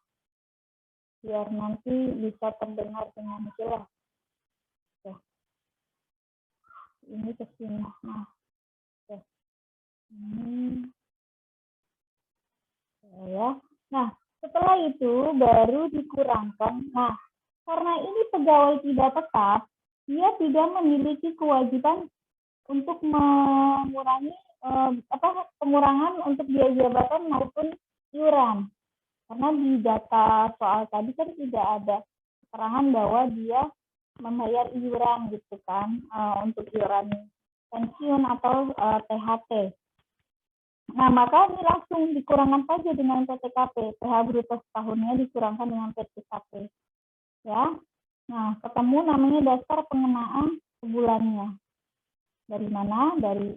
biar nanti bisa terdengar dengan jelas. Oke. Ini ke sini. Nah. Oke. Ini. Ya. Nah, setelah itu baru dikurangkan. Nah, karena ini pegawai tidak tetap, dia tidak memiliki kewajiban untuk mengurangi pengurangan untuk biaya jabatan maupun iuran. Karena di data soal tadi kan tidak ada keterangan bahwa dia membayar iuran gitu kan untuk iuran pensiun atau THT. Nah, maka ini langsung dikurangkan saja dengan PTKP. PH bruto setahunnya dikurangkan dengan PTKP. Ya. Nah, ketemu namanya dasar pengenaan sebulannya. Dari mana? Dari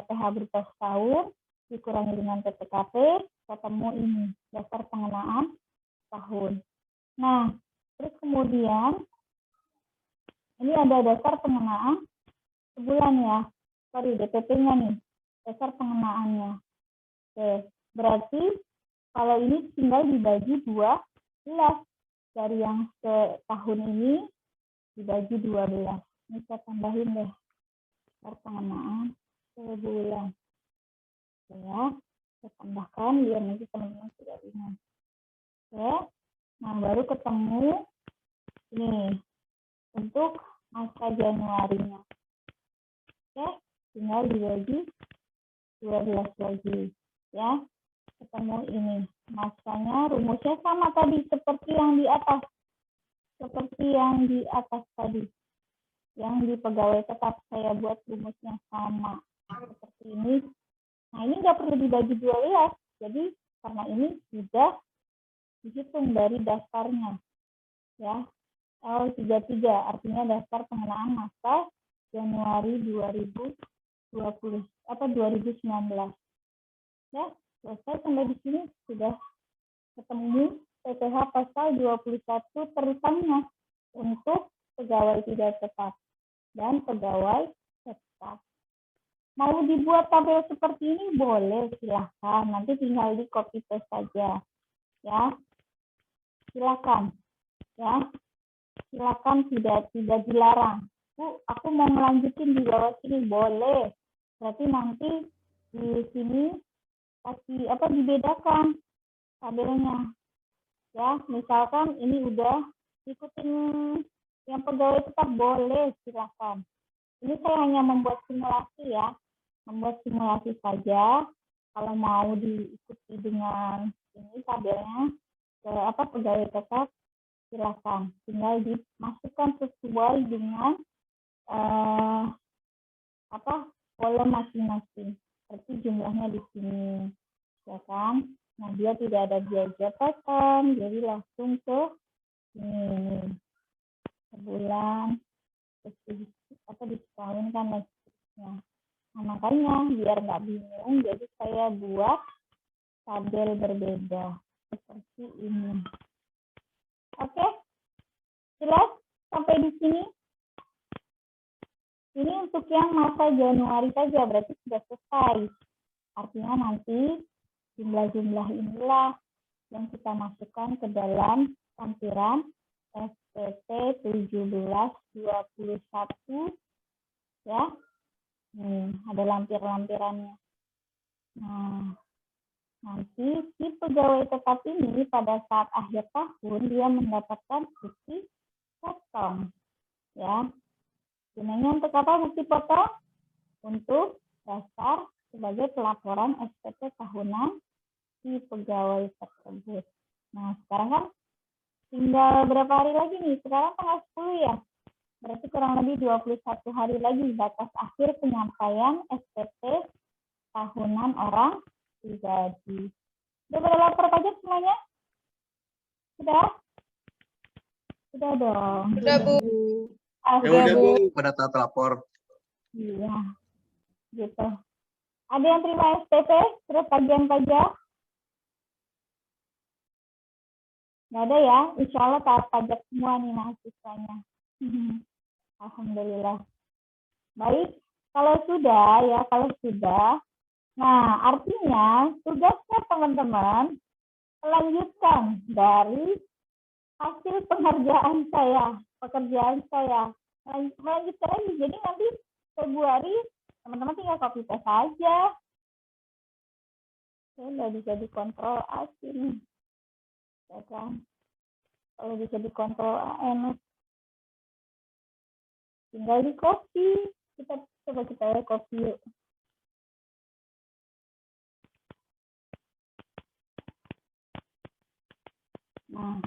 PH bruto setahun dikurangi dengan PTKP, ketemu ini dasar pengenaan tahun. Nah, terus kemudian ini ada dasar pengenaan sebulan ya. Sorry, DPP-nya nih. Dasar pengenaannya. Oke, berarti kalau ini tinggal dibagi 12 dari yang setahun ini dibagi 12. Ini saya tambahin deh. Dasar pengenaan sebulan. Oke ya, saya tambahkan biar nanti teman-teman tidak ingat. Oke, nah baru ketemu ini untuk masa Januarinya. Oke, tinggal dibagi 12 lagi ya, ketemu ini masanya. Rumusnya sama tadi seperti yang di atas tadi yang di pegawai tetap. Saya buat rumusnya sama seperti ini. Nah, ini nggak perlu dibagi 12 jadi karena ini sudah dihitung dari dasarnya ya, L33 artinya dasar pengenaan masa Januari 2019 ya. Selesai sampai di sini sudah ketemu PPh pasal 21 terutamnya untuk pegawai tidak tetap dan pegawai tetap. Mau dibuat tabel seperti ini boleh, silahkan. Nanti tinggal di copy paste saja ya. Silakan ya. Silakan, tidak dilarang. Bu, aku mau melanjutin di bawah sini, boleh. Berarti nanti di sini kasih dibedakan tabelnya. Ya, misalkan ini udah ikutin yang pegawai tetap, boleh, silakan. Ini saya hanya membuat simulasi ya. Membuat simulasi saja. Kalau mau diikuti dengan ini tabelnya pegawai tetap, silakan. Tinggal dimasukkan sesuai dengan kolom masing-masing. Seperti jumlahnya di sini, ya kan? Nah, dia tidak ada biaya jabatan, jadi langsung ke ini sebulan, di setahun kan maksudnya. Nah, makanya biar nggak bingung, jadi saya buat tabel berbeda seperti ini. Oke, jelas sampai di sini? Ini untuk yang masa Januari saja, berarti sudah selesai. Artinya nanti jumlah-jumlah inilah yang kita masukkan ke dalam lampiran SPT 1721 ya. Ada lampir-lampirannya. Nah, nanti si pegawai tetap ini pada saat akhir tahun dia mendapatkan bukti potong ya. Gunanya untuk apa bukti potong? Untuk dasar sebagai pelaporan SPT tahunan si pegawai tersebut. Nah, sekarang kan tinggal berapa hari lagi nih? Sekarang tanggal 10 ya. Berarti kurang lebih 21 hari lagi batas akhir penyampaian SPT tahunan orang pribadi. Sudah pada lapor pajak semuanya? Sudah? Sudah dong. Sudah, Bu. Sudah, Bu. Pada tahap lapor. Iya. Gitu. Ada yang terima SPT? Terus tagihan pajak? Nggak ada ya? Insya Allah taat pajak semua nih mahasiswanya. Alhamdulillah. Baik, kalau sudah ya, nah artinya tugasnya teman-teman melanjutkan dari hasil pekerjaan saya. Melanjutkan lagi, jadi nanti Februari teman-teman tinggal copy paste saja. Nggak bisa dikontrol asing, ya kan? Kalau bisa dikontrol enak. Tinggal di copy. Coba kita copy yuk. Nah,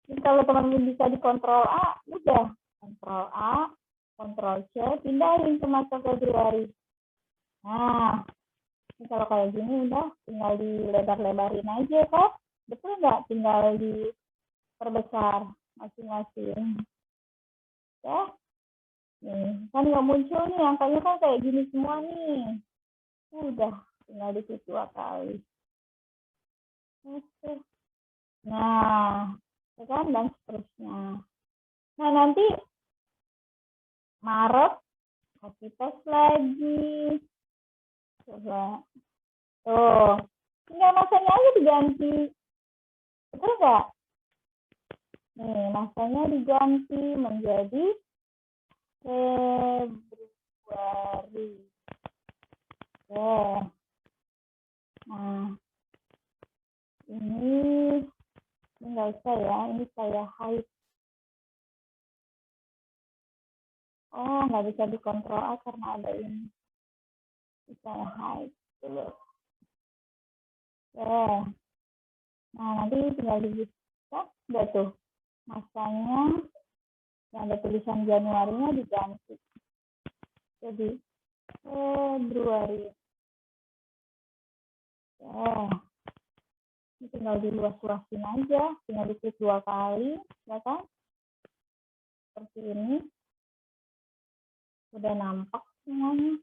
jadi kalau teman-teman bisa dikontrol A, udah kontrol A, kontrol C, pindahin ke masa Februari. Nah, ini kalau kayak gini udah tinggal dilebar-lebarin aja kok. Betul nggak? Tinggal diperbesar masing-masing. Ya, nih kan nggak muncul nih angkanya kan kayak gini semua nih. Udah tinggal dikit 2 kali. Oke. Nah, ya kan dan seterusnya. Nah nanti Maret copy paste lagi. Coba. Tuh, tinggal masanya aja diganti. Betul nggak? Nih, masanya diganti menjadi Februari. Oke. Nah, ini nggak usah ya, ini saya hide. Oh, nggak bisa dikontrol karena ada ini. Saya hide dulu. Oke. Nah, nanti tinggal dibuka, udah tuh. Masanya yang ada tulisan Januarinya diganti. Jadi Februari. Ini tinggal diluas-luasin aja, tinggal diklik 2 kali, ya kan? Seperti ini. Sudah nampak semuanya.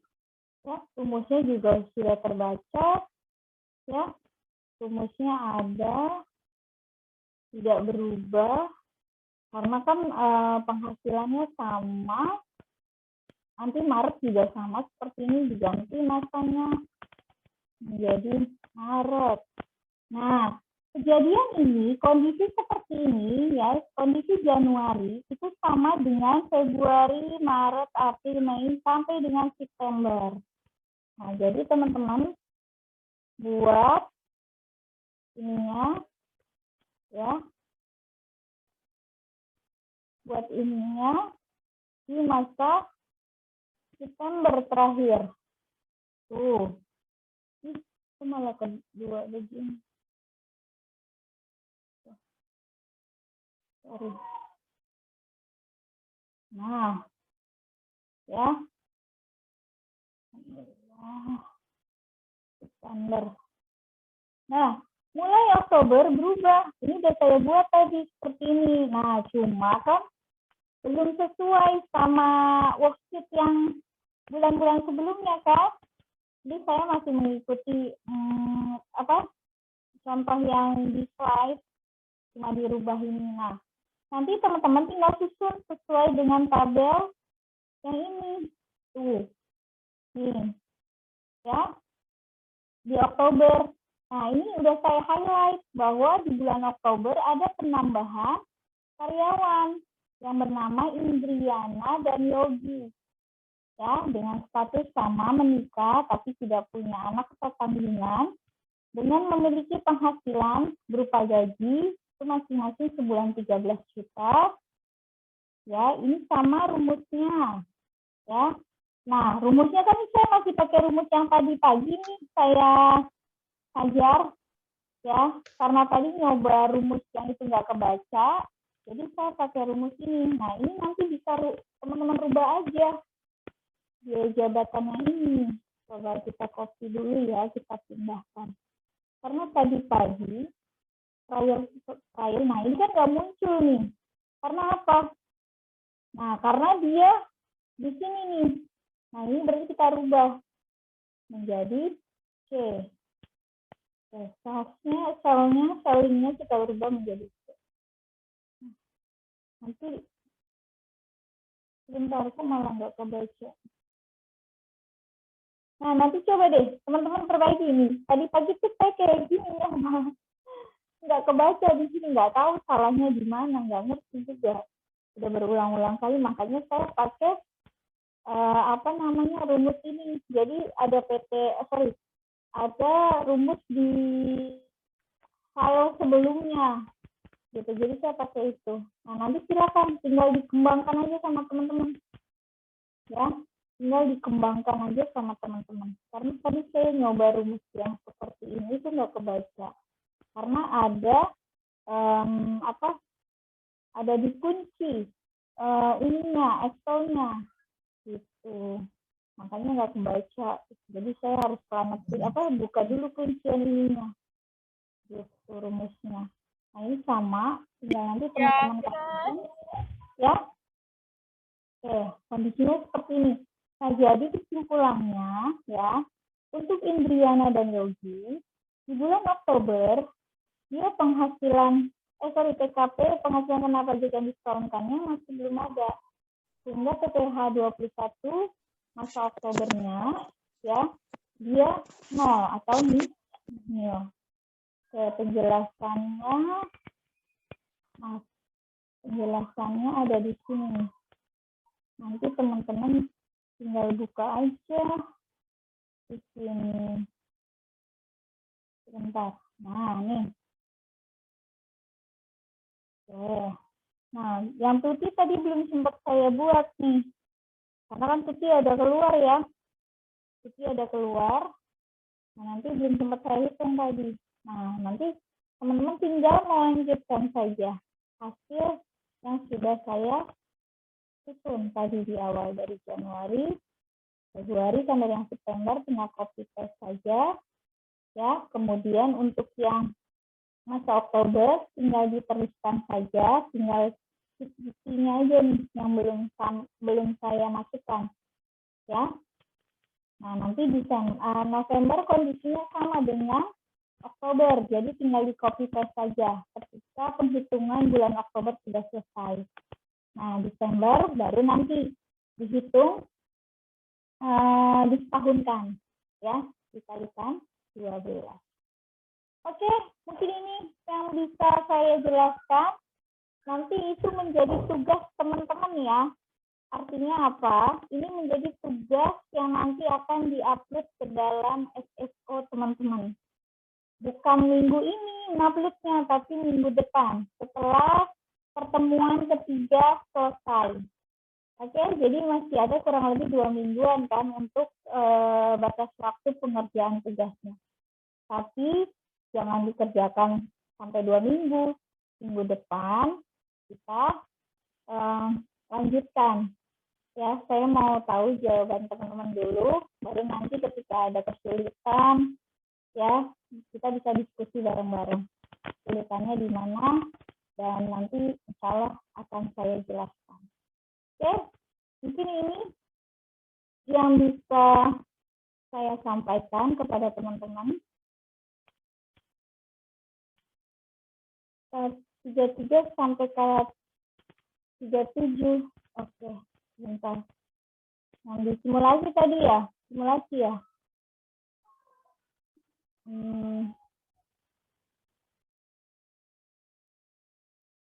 Ya, rumusnya juga sudah terbaca. Ya, rumusnya ada, tidak berubah. Karena kan penghasilannya sama, nanti Maret juga sama seperti ini, diganti masanya menjadi Maret. Nah, kejadian ini, kondisi seperti ini ya, kondisi Januari itu sama dengan Februari, Maret, April, Mei sampai dengan September. Nah, jadi teman-teman buat ininya ya. Buat ininya di masa September terakhir. Tuh. Itu malah kedua begini. Sorry. Nah. Ya. September. Nah, mulai Oktober berubah. Ini udah saya buat tadi seperti ini. Nah, cuma kan belum sesuai sama worksheet yang bulan-bulan sebelumnya kan. Jadi saya masih mengikuti contoh yang di slide, cuma dirubah ini. Nah, nanti teman-teman tinggal susun sesuai dengan tabel yang ini. Tuh. Nih. Ya. Di Oktober. Nah, ini udah saya highlight bahwa di bulan Oktober ada penambahan karyawan yang bernama Indriana dan Yogi. Ya, dengan status sama menikah tapi tidak punya anak atau tandingan, dengan memiliki penghasilan berupa gaji itu masing-masing sebulan 13 juta. Ya, ini sama rumusnya. Ya. Nah, rumusnya kan saya masih pakai rumus yang tadi pagi nih saya ajar. Ya, karena tadi nyoba rumus yang itu nggak kebaca, jadi saya pakai rumus ini. Nah, ini nanti bisa teman-teman rubah aja biaya jabatannya ini. Coba kita copy dulu ya, kita pindahkan. Karena tadi pagi trial, nah ini kan nggak muncul nih. Karena apa? Nah, karena dia di sini nih. Nah, ini berarti kita rubah menjadi C. Selnya kita rubah menjadi C. Nanti sebentar, kok malah nggak kebaca. Nah, nanti coba deh teman-teman perbaiki ini. Tadi pagi tuh saya kayak gini ya, nggak kebaca di sini, nggak tahu salahnya di mana, nggak ngerti juga. Sudah berulang-ulang kali, makanya saya pakai rumus ini. Jadi ada ada rumus di file sebelumnya, gitu. Jadi saya pakai itu. Nah, nanti silakan tinggal dikembangkan aja sama teman-teman, ya. Tinggal dikembangkan aja sama teman-teman. Karena tadi saya nyoba rumus yang seperti ini itu nggak kebaca. Karena ada ada dikunci ininya, Excel-nya gitu. Makanya nggak kebaca. Jadi saya harus buka dulu kuncian ininya. Gitu rumusnya. Nah, ini sama, tinggal nanti teman-teman kasih ya. Oke, kondisinya seperti ini. Nah, jadi kesimpulannya ya, untuk Indriana dan Yogi, di bulan Oktober, dia TKP, penghasilan kena pajak yang disetorkannya masih belum ada. Sehingga PPh 21 masa Oktobernya, ya, dia 0 atau nil. Penjelasannya ada di sini. Nanti teman-teman tinggal buka aja di sini. Sebentar. Nah, nih. Oke. Nah, yang Tuti tadi belum sempat saya buat nih. Karena kan Tuti ada keluar ya. Nah, nanti belum sempat saya hitung tadi. Nah, nanti teman-teman tinggal melanjutkan saja hasil yang sudah saya hitung tadi di awal dari Januari, Februari sampai yang September, tinggal copy paste saja. Ya, kemudian untuk yang masa Oktober tinggal diteruskan saja, tinggal isinya aja nih yang belum saya masukkan. Ya. Nah, nanti di November kondisinya sama dengan Oktober, jadi tinggal di copy paste saja ketika penghitungan bulan Oktober sudah selesai. Nah, Desember baru nanti dihitung disetahunkan, ya, dikalikan 12. Oke, mungkin ini yang bisa saya jelaskan. Nanti itu menjadi tugas teman-teman ya. Artinya apa? Ini menjadi tugas yang nanti akan diupload ke dalam SSO teman-teman. Bukan minggu ini uploadnya, tapi minggu depan setelah pertemuan ketiga selesai. Oke, jadi masih ada kurang lebih 2 mingguan kan untuk batas waktu pengerjaan tugasnya. Tapi jangan dikerjakan sampai 2 minggu. Minggu depan kita lanjutkan. Ya, saya mau tahu jawaban teman-teman dulu, baru nanti ketika ada kesulitan, ya, kita bisa diskusi bareng-bareng. Kesulitannya di mana, dan nanti insya Allah akan saya jelaskan. Oke, mungkin ini yang bisa saya sampaikan kepada teman-teman. 33 sampai ke 37. Oke, sebentar. Yang di simulasi tadi ya, simulasi ya.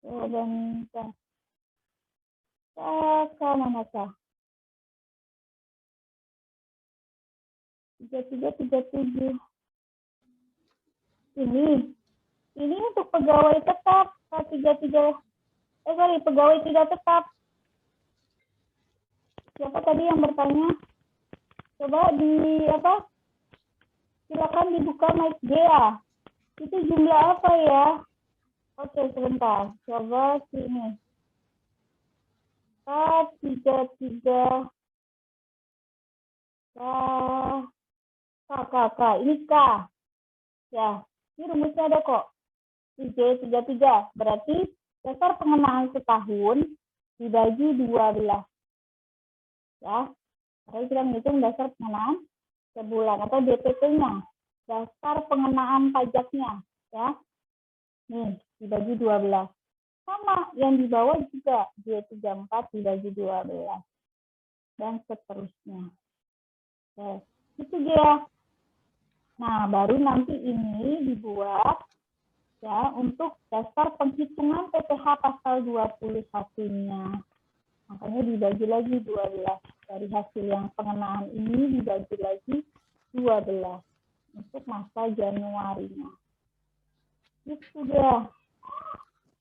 Dan Kakak mana Kak? 3337. Ini untuk pegawai tetap pegawai tidak tetap. Siapa tadi yang bertanya? Coba silakan dibuka mic ya. Itu jumlah apa ya? Oke, sebentar. Coba sini. K33 K. Ini K. Ya, ini rumusnya ada kok. 33. Berarti dasar pengenaan setahun dibagi 12. Ya, karena kita menghitung dasar pengenaan sebulan atau DPP-nya, dasar pengenaan pajaknya, ya. Nih, dibagi 12. Sama, yang di bawah juga D34 dibagi 12. Dan seterusnya. Oke, itu dia. Nah, baru nanti ini dibuat ya untuk dasar penghitungan PPh pasal 21-nya. Makanya dibagi lagi 12. Dari hasil yang pengenaan ini dibagi lagi 12 untuk masa Januarinya. Itu dia.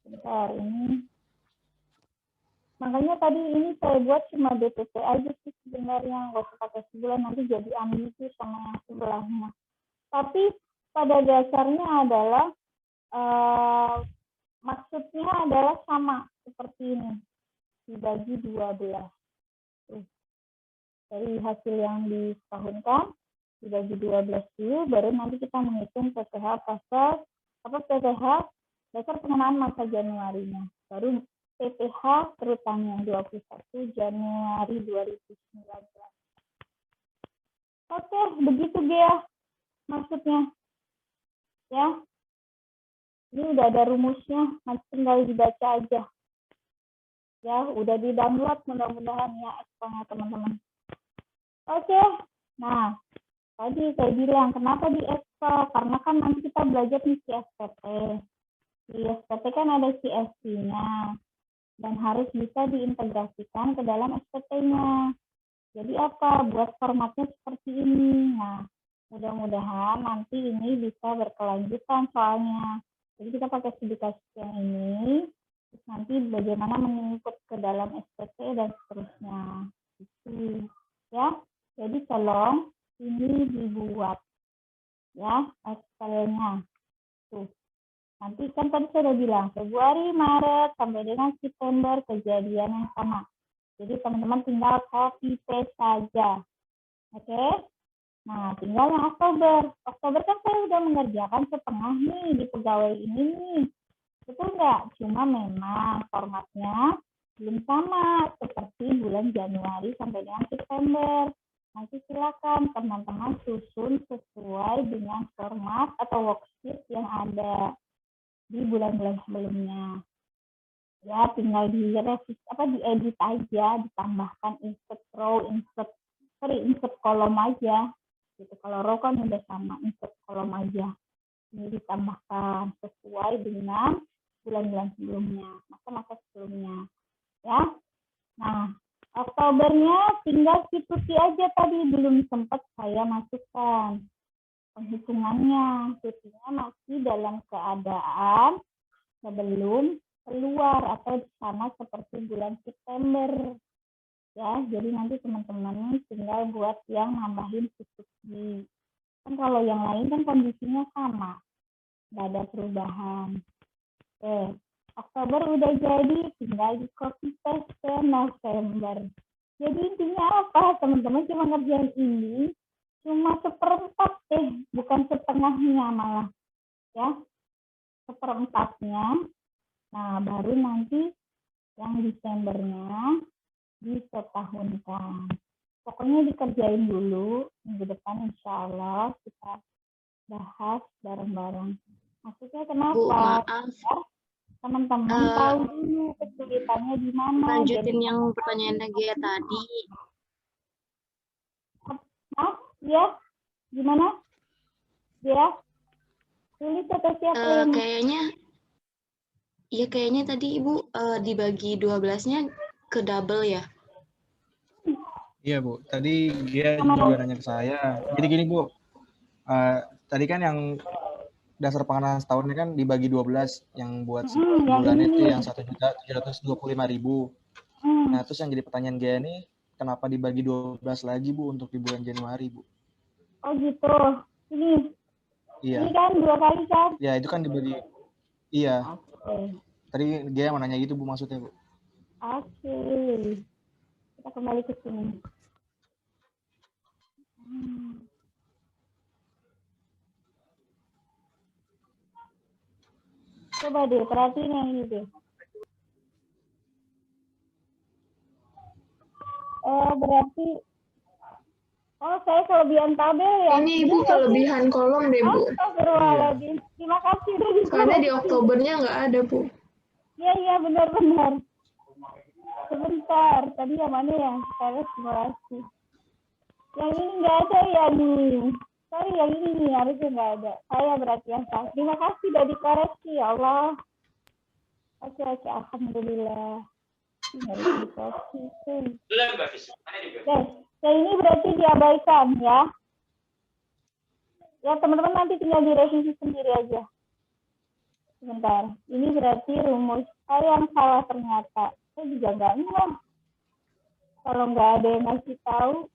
Bentar ini. Makanya tadi ini saya buat cuma DPP aja sih sebenarnya, nggak usah pakai sebulan, nanti jadi ambigu sama yang sebelahnya. Tapi pada dasarnya adalah maksudnya adalah sama seperti ini, dibagi 12. Dari hasil yang ditahunkan dibagi 12 dulu, baru nanti kita menghitung PPh pasal PPh dasar pengenaan masa Januarinya. Baru PPh terutama yang 21 Januari 2019. Oke, begitu dia maksudnya. Ya. Ini udah ada rumusnya, nanti tinggal dibaca aja. Ya, udah di-download mudah-mudahan ya Excel-nya teman-teman. Oke. Nah, tadi saya bilang kenapa di Excel? Karena kan nanti kita belajar di CSPT. Di SPT kan ada CSV-nya. Dan harus bisa diintegrasikan ke dalam SPT-nya. Jadi apa? Buat formatnya seperti ini. Nah, mudah-mudahan nanti ini bisa berkelanjutan soalnya. Jadi kita pakai studi kasus yang ini, terus nanti bagaimana menginput ke dalam SPT dan seterusnya. Gitu. Ya, jadi tolong ini dibuat ya Excel-nya. Tuh. Nanti kan tadi saya udah bilang Februari, Maret sampai dengan September kejadian yang sama. Jadi teman-teman tinggal copy paste saja. Oke? Nah, tinggal yang Oktober. Oktober kan saya udah mengerjakan setengah nih di pegawai ini nih. Betul nggak? Cuma memang formatnya belum sama seperti bulan Januari sampai dengan September. Nanti silakan teman-teman susun sesuai dengan format atau worksheet yang ada di bulan-bulan sebelumnya. Ya, tinggal diedit aja, ditambahkan insert row, insert kolom aja. Gitu. Kalau row kan udah sama, insert kolom aja. Ini ditambahkan sesuai dengan bulan-bulan sebelumnya, masa-masa sebelumnya. Ya. Nah, Oktobernya tinggal ikuti aja tadi, belum sempat saya masukkan penghitungannya. Cutinya masih dalam keadaan sebelum keluar atau sama seperti bulan September. Ya, jadi nanti teman-teman tinggal buat yang nambahin cuti. Kan kalau yang lain kan kondisinya sama, nggak ada perubahan. Oktober udah jadi, tinggal di copy paste ke November. Jadi intinya apa? Teman-teman cuma ngerjain ini, cuma seperempat bukan setengahnya malah. Ya, seperempatnya. Nah, baru nanti yang Desembernya disetahunkan. Pokoknya dikerjain dulu, minggu depan insya Allah kita bahas bareng-bareng. Maksudnya kenapa? Bu, maaf. Ya, teman-teman tahu dulu kesulitannya di mana. Lanjutin yang pertanyaan Nagia tadi. Maaf, ya? Gimana? Ya? Tulis atau siapa yang... Kayaknya Iya kayaknya tadi Ibu dibagi 12-nya ke double ya. Iya Bu, tadi dia juga nanya ke saya. Jadi gini Bu, tadi kan yang dasar pengenalan setahunnya kan dibagi 12, yang buat Yang sebulannya ini itu nih. yang 1.725.000. Hmm. Nah, terus yang jadi pertanyaan dia ini, kenapa dibagi 12 lagi Bu untuk di bulan Januari Bu? Oh gitu. Ini Iya, kan 2 kali kan? ya itu kan dibagi, iya. Oke. Tadi dia mau nanya gitu Bu maksudnya Bu. Oke. Kita kembali ke sini. Coba deh, perhatiin yang ini deh. Berarti, saya kelebihan tabel ya. Ini Ibu kelebihan kolom deh, Bu. Astagfirullahaladzim. Terima kasih udah Soalnya di dikoreksi. Oktobernya nggak ada, Bu. Iya, benar-benar. Sebentar, tadi yang mana ya? Saya simulasi. Yang ini nggak ada ya nih. Sorry, yang ini nih harusnya nggak ada. Saya berarti yang salah. Terima kasih udah dikoreksi, ya Allah. Oke, alhamdulillah. Harus dikoreksi. Yang ini berarti diabaikan ya. Ya teman-teman nanti tinggal direvisi sendiri aja. Sebentar. Ini berarti rumus saya yang salah ternyata. Saya juga nggak ngeh. Kalau nggak ada yang ngasih tahu.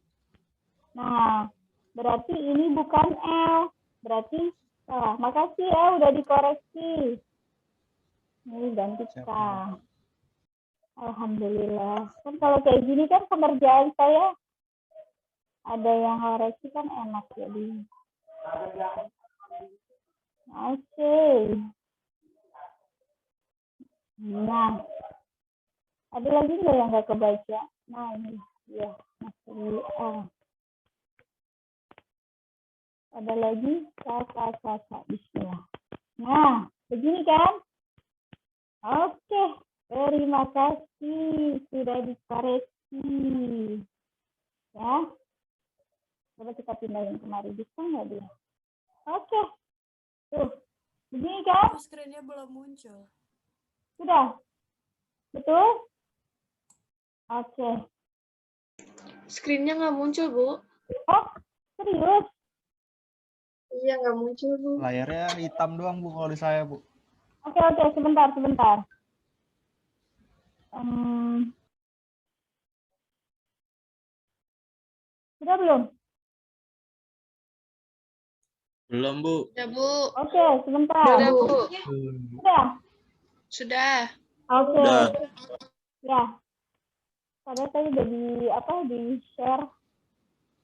Nah, berarti ini bukan L. Berarti salah. Makasih ya udah dikoreksi. Ini ganti K. Alhamdulillah. Kan kalau kayak gini kan pengerjaan saya ada yang koreksi kan enak jadi. Oke. Nah, ada lagi nggak yang nggak kebaca? Nah ini, ya masih ada lagi kakak Bismillah. Nah, begini kan? Oke, terima kasih sudah dikoreksi. Ya, coba kita pindahin kemari, bisa nggak dia? Oke, tuh, begini kan? Screen-nya belum muncul. Sudah, betul? Oke. Screen-nya nggak muncul, Bu. Oh, serius? Iya, nggak muncul, Bu. Layarnya hitam doang Bu kalau di saya Bu. Oke, sebentar. Sudah belum? Belum, Bu. Sudah, Bu. Oke, sebentar. Sudah, Bu. Sudah? Sudah. Oke. Udah. Ya. Padahal tadi udah di share.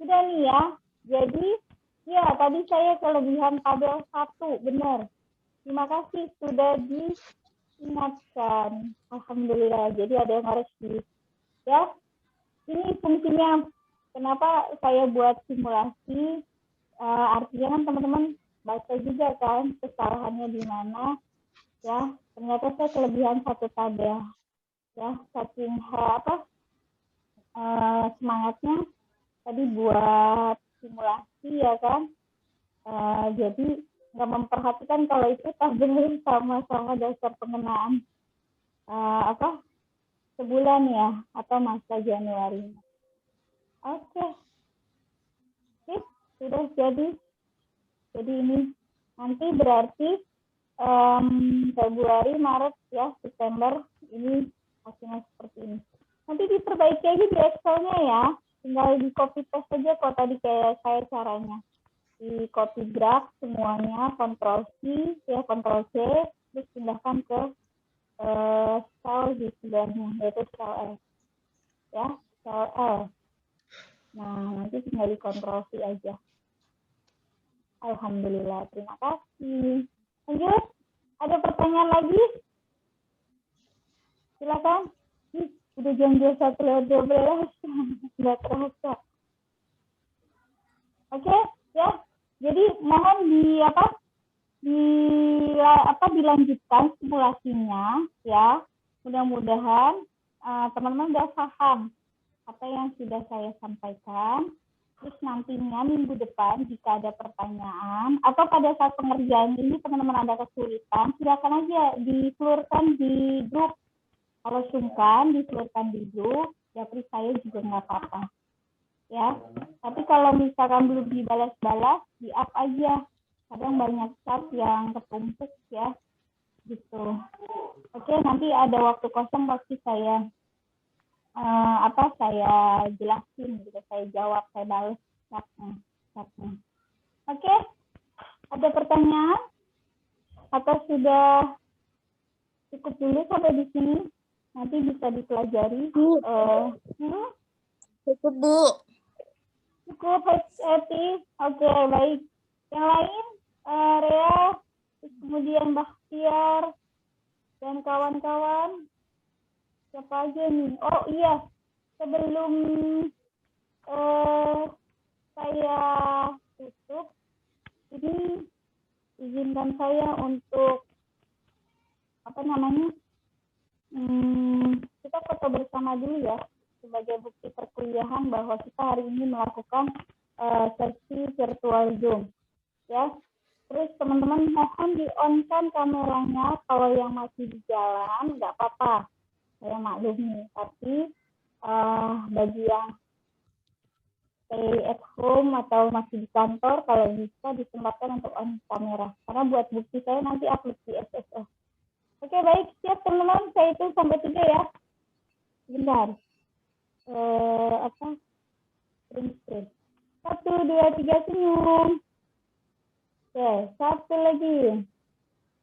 Sudah nih ya. Jadi, ya tadi saya kelebihan tabel 1, benar. Terima kasih sudah diingatkan. Alhamdulillah. Jadi ada yang harus ya. Ini fungsinya kenapa saya buat simulasi. Artinya kan teman-teman baca juga kan kesalahannya di mana. Ya, ternyata saya kelebihan 1 tabel. Ya, saking semangatnya tadi buat simulasi ya kan. Jadi nggak memperhatikan kalau itu tabel sama dasar pengenaan sebulan ya atau masa Januari. Oke. Sudah jadi ini nanti berarti Februari, Maret ya, September ini hasilnya seperti ini. Nanti diperbaiki aja di Excel-nya ya. Tinggal di copy paste saja kok tadi kayak saya caranya. Di copy graph semuanya, Ctrl C, ya Ctrl C, terus pindahkan ke cell di sebelahnya, yaitu cell L. Ya, cell L. Nah, nanti tinggal di Ctrl C aja. Alhamdulillah, terima kasih. Lanjut, ada pertanyaan lagi? Silakan. Udah jam 21:12, nggak terasa. Oke, ya. Jadi mohon dilanjutkan simulasinya, ya. Mudah-mudahan teman-teman udah paham apa yang sudah saya sampaikan. Terus nantinya minggu depan jika ada pertanyaan atau pada saat pengerjaan ini teman-teman ada kesulitan, silakan aja diseluruhkan di grup. Kalau sungkan diseluruhkan di grup, japri saya juga nggak apa-apa. Ya, tapi kalau misalkan belum dibalas-balas, di-up aja. Kadang banyak chat yang ketumpuk ya, gitu. Oke, nanti ada waktu kosong pasti saya saya jelasin gitu, saya jawab, saya balas chatnya. Oke, ada pertanyaan atau sudah cukup dulu sampai di sini? Nanti bisa dipelajari. Cukup, Bu. Cukup, Heti. Oke, baik. Yang lain, Rea, kemudian Bakhtiar dan kawan-kawan. Siapa aja nih? Oh iya, sebelum saya tutup, ini izinkan saya untuk kita foto bersama dulu ya, sebagai bukti perkuliahan bahwa kita hari ini melakukan sesi virtual Zoom, ya. Terus teman-teman mohon di-on-kan kameranya, kalau yang masih di jalan nggak apa-apa. Saya maklumi, tapi bagi yang stay at home atau masih di kantor, kalau bisa disempatkan untuk on kamera. Karena buat bukti saya nanti upload di SSO. Oke, baik. Siap teman-teman, saya itu sampai 3 ya. Bentar. Screen. 1, 2, 3, senyum. Oke, 1 lagi.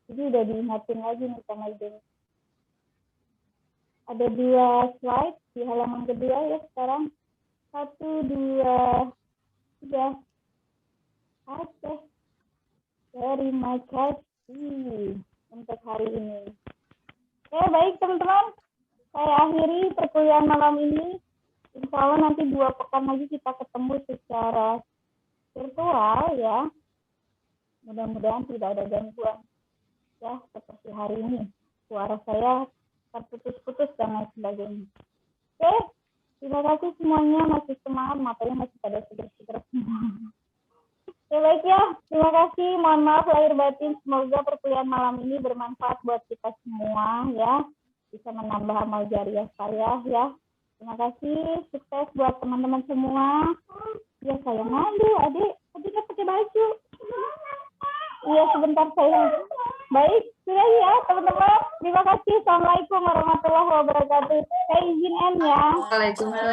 Jadi udah diingatin lagi nih sama Jen. Ada 2 slide di halaman kedua ya sekarang. 1, 2, 3. Oke. Terima kasih untuk hari ini. Oke, baik teman-teman. Saya akhiri perkuliahan malam ini. Insya Allah nanti 2 pekan lagi kita ketemu secara virtual ya. Mudah-mudahan tidak ada gangguan ya seperti hari ini. Suara saya terputus-putus dan lain sebagainya. Oke, terima kasih semuanya, masih semangat, matanya masih pada seger-seger semua. Oke, baik ya, terima kasih, mohon maaf lahir batin, semoga perkuliahan malam ini bermanfaat buat kita semua ya, bisa menambah amal jariah saya ya. Terima kasih, sukses buat teman-teman semua. Ya sayang, aduh adiknya pakai baju. Iya sebentar saya. Baik, sudah ya teman-teman. Terima kasih. Assalamualaikum warahmatullahi wabarakatuh. Saya izin end ya. Waalaikumsalam.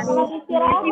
Selamat istirahat.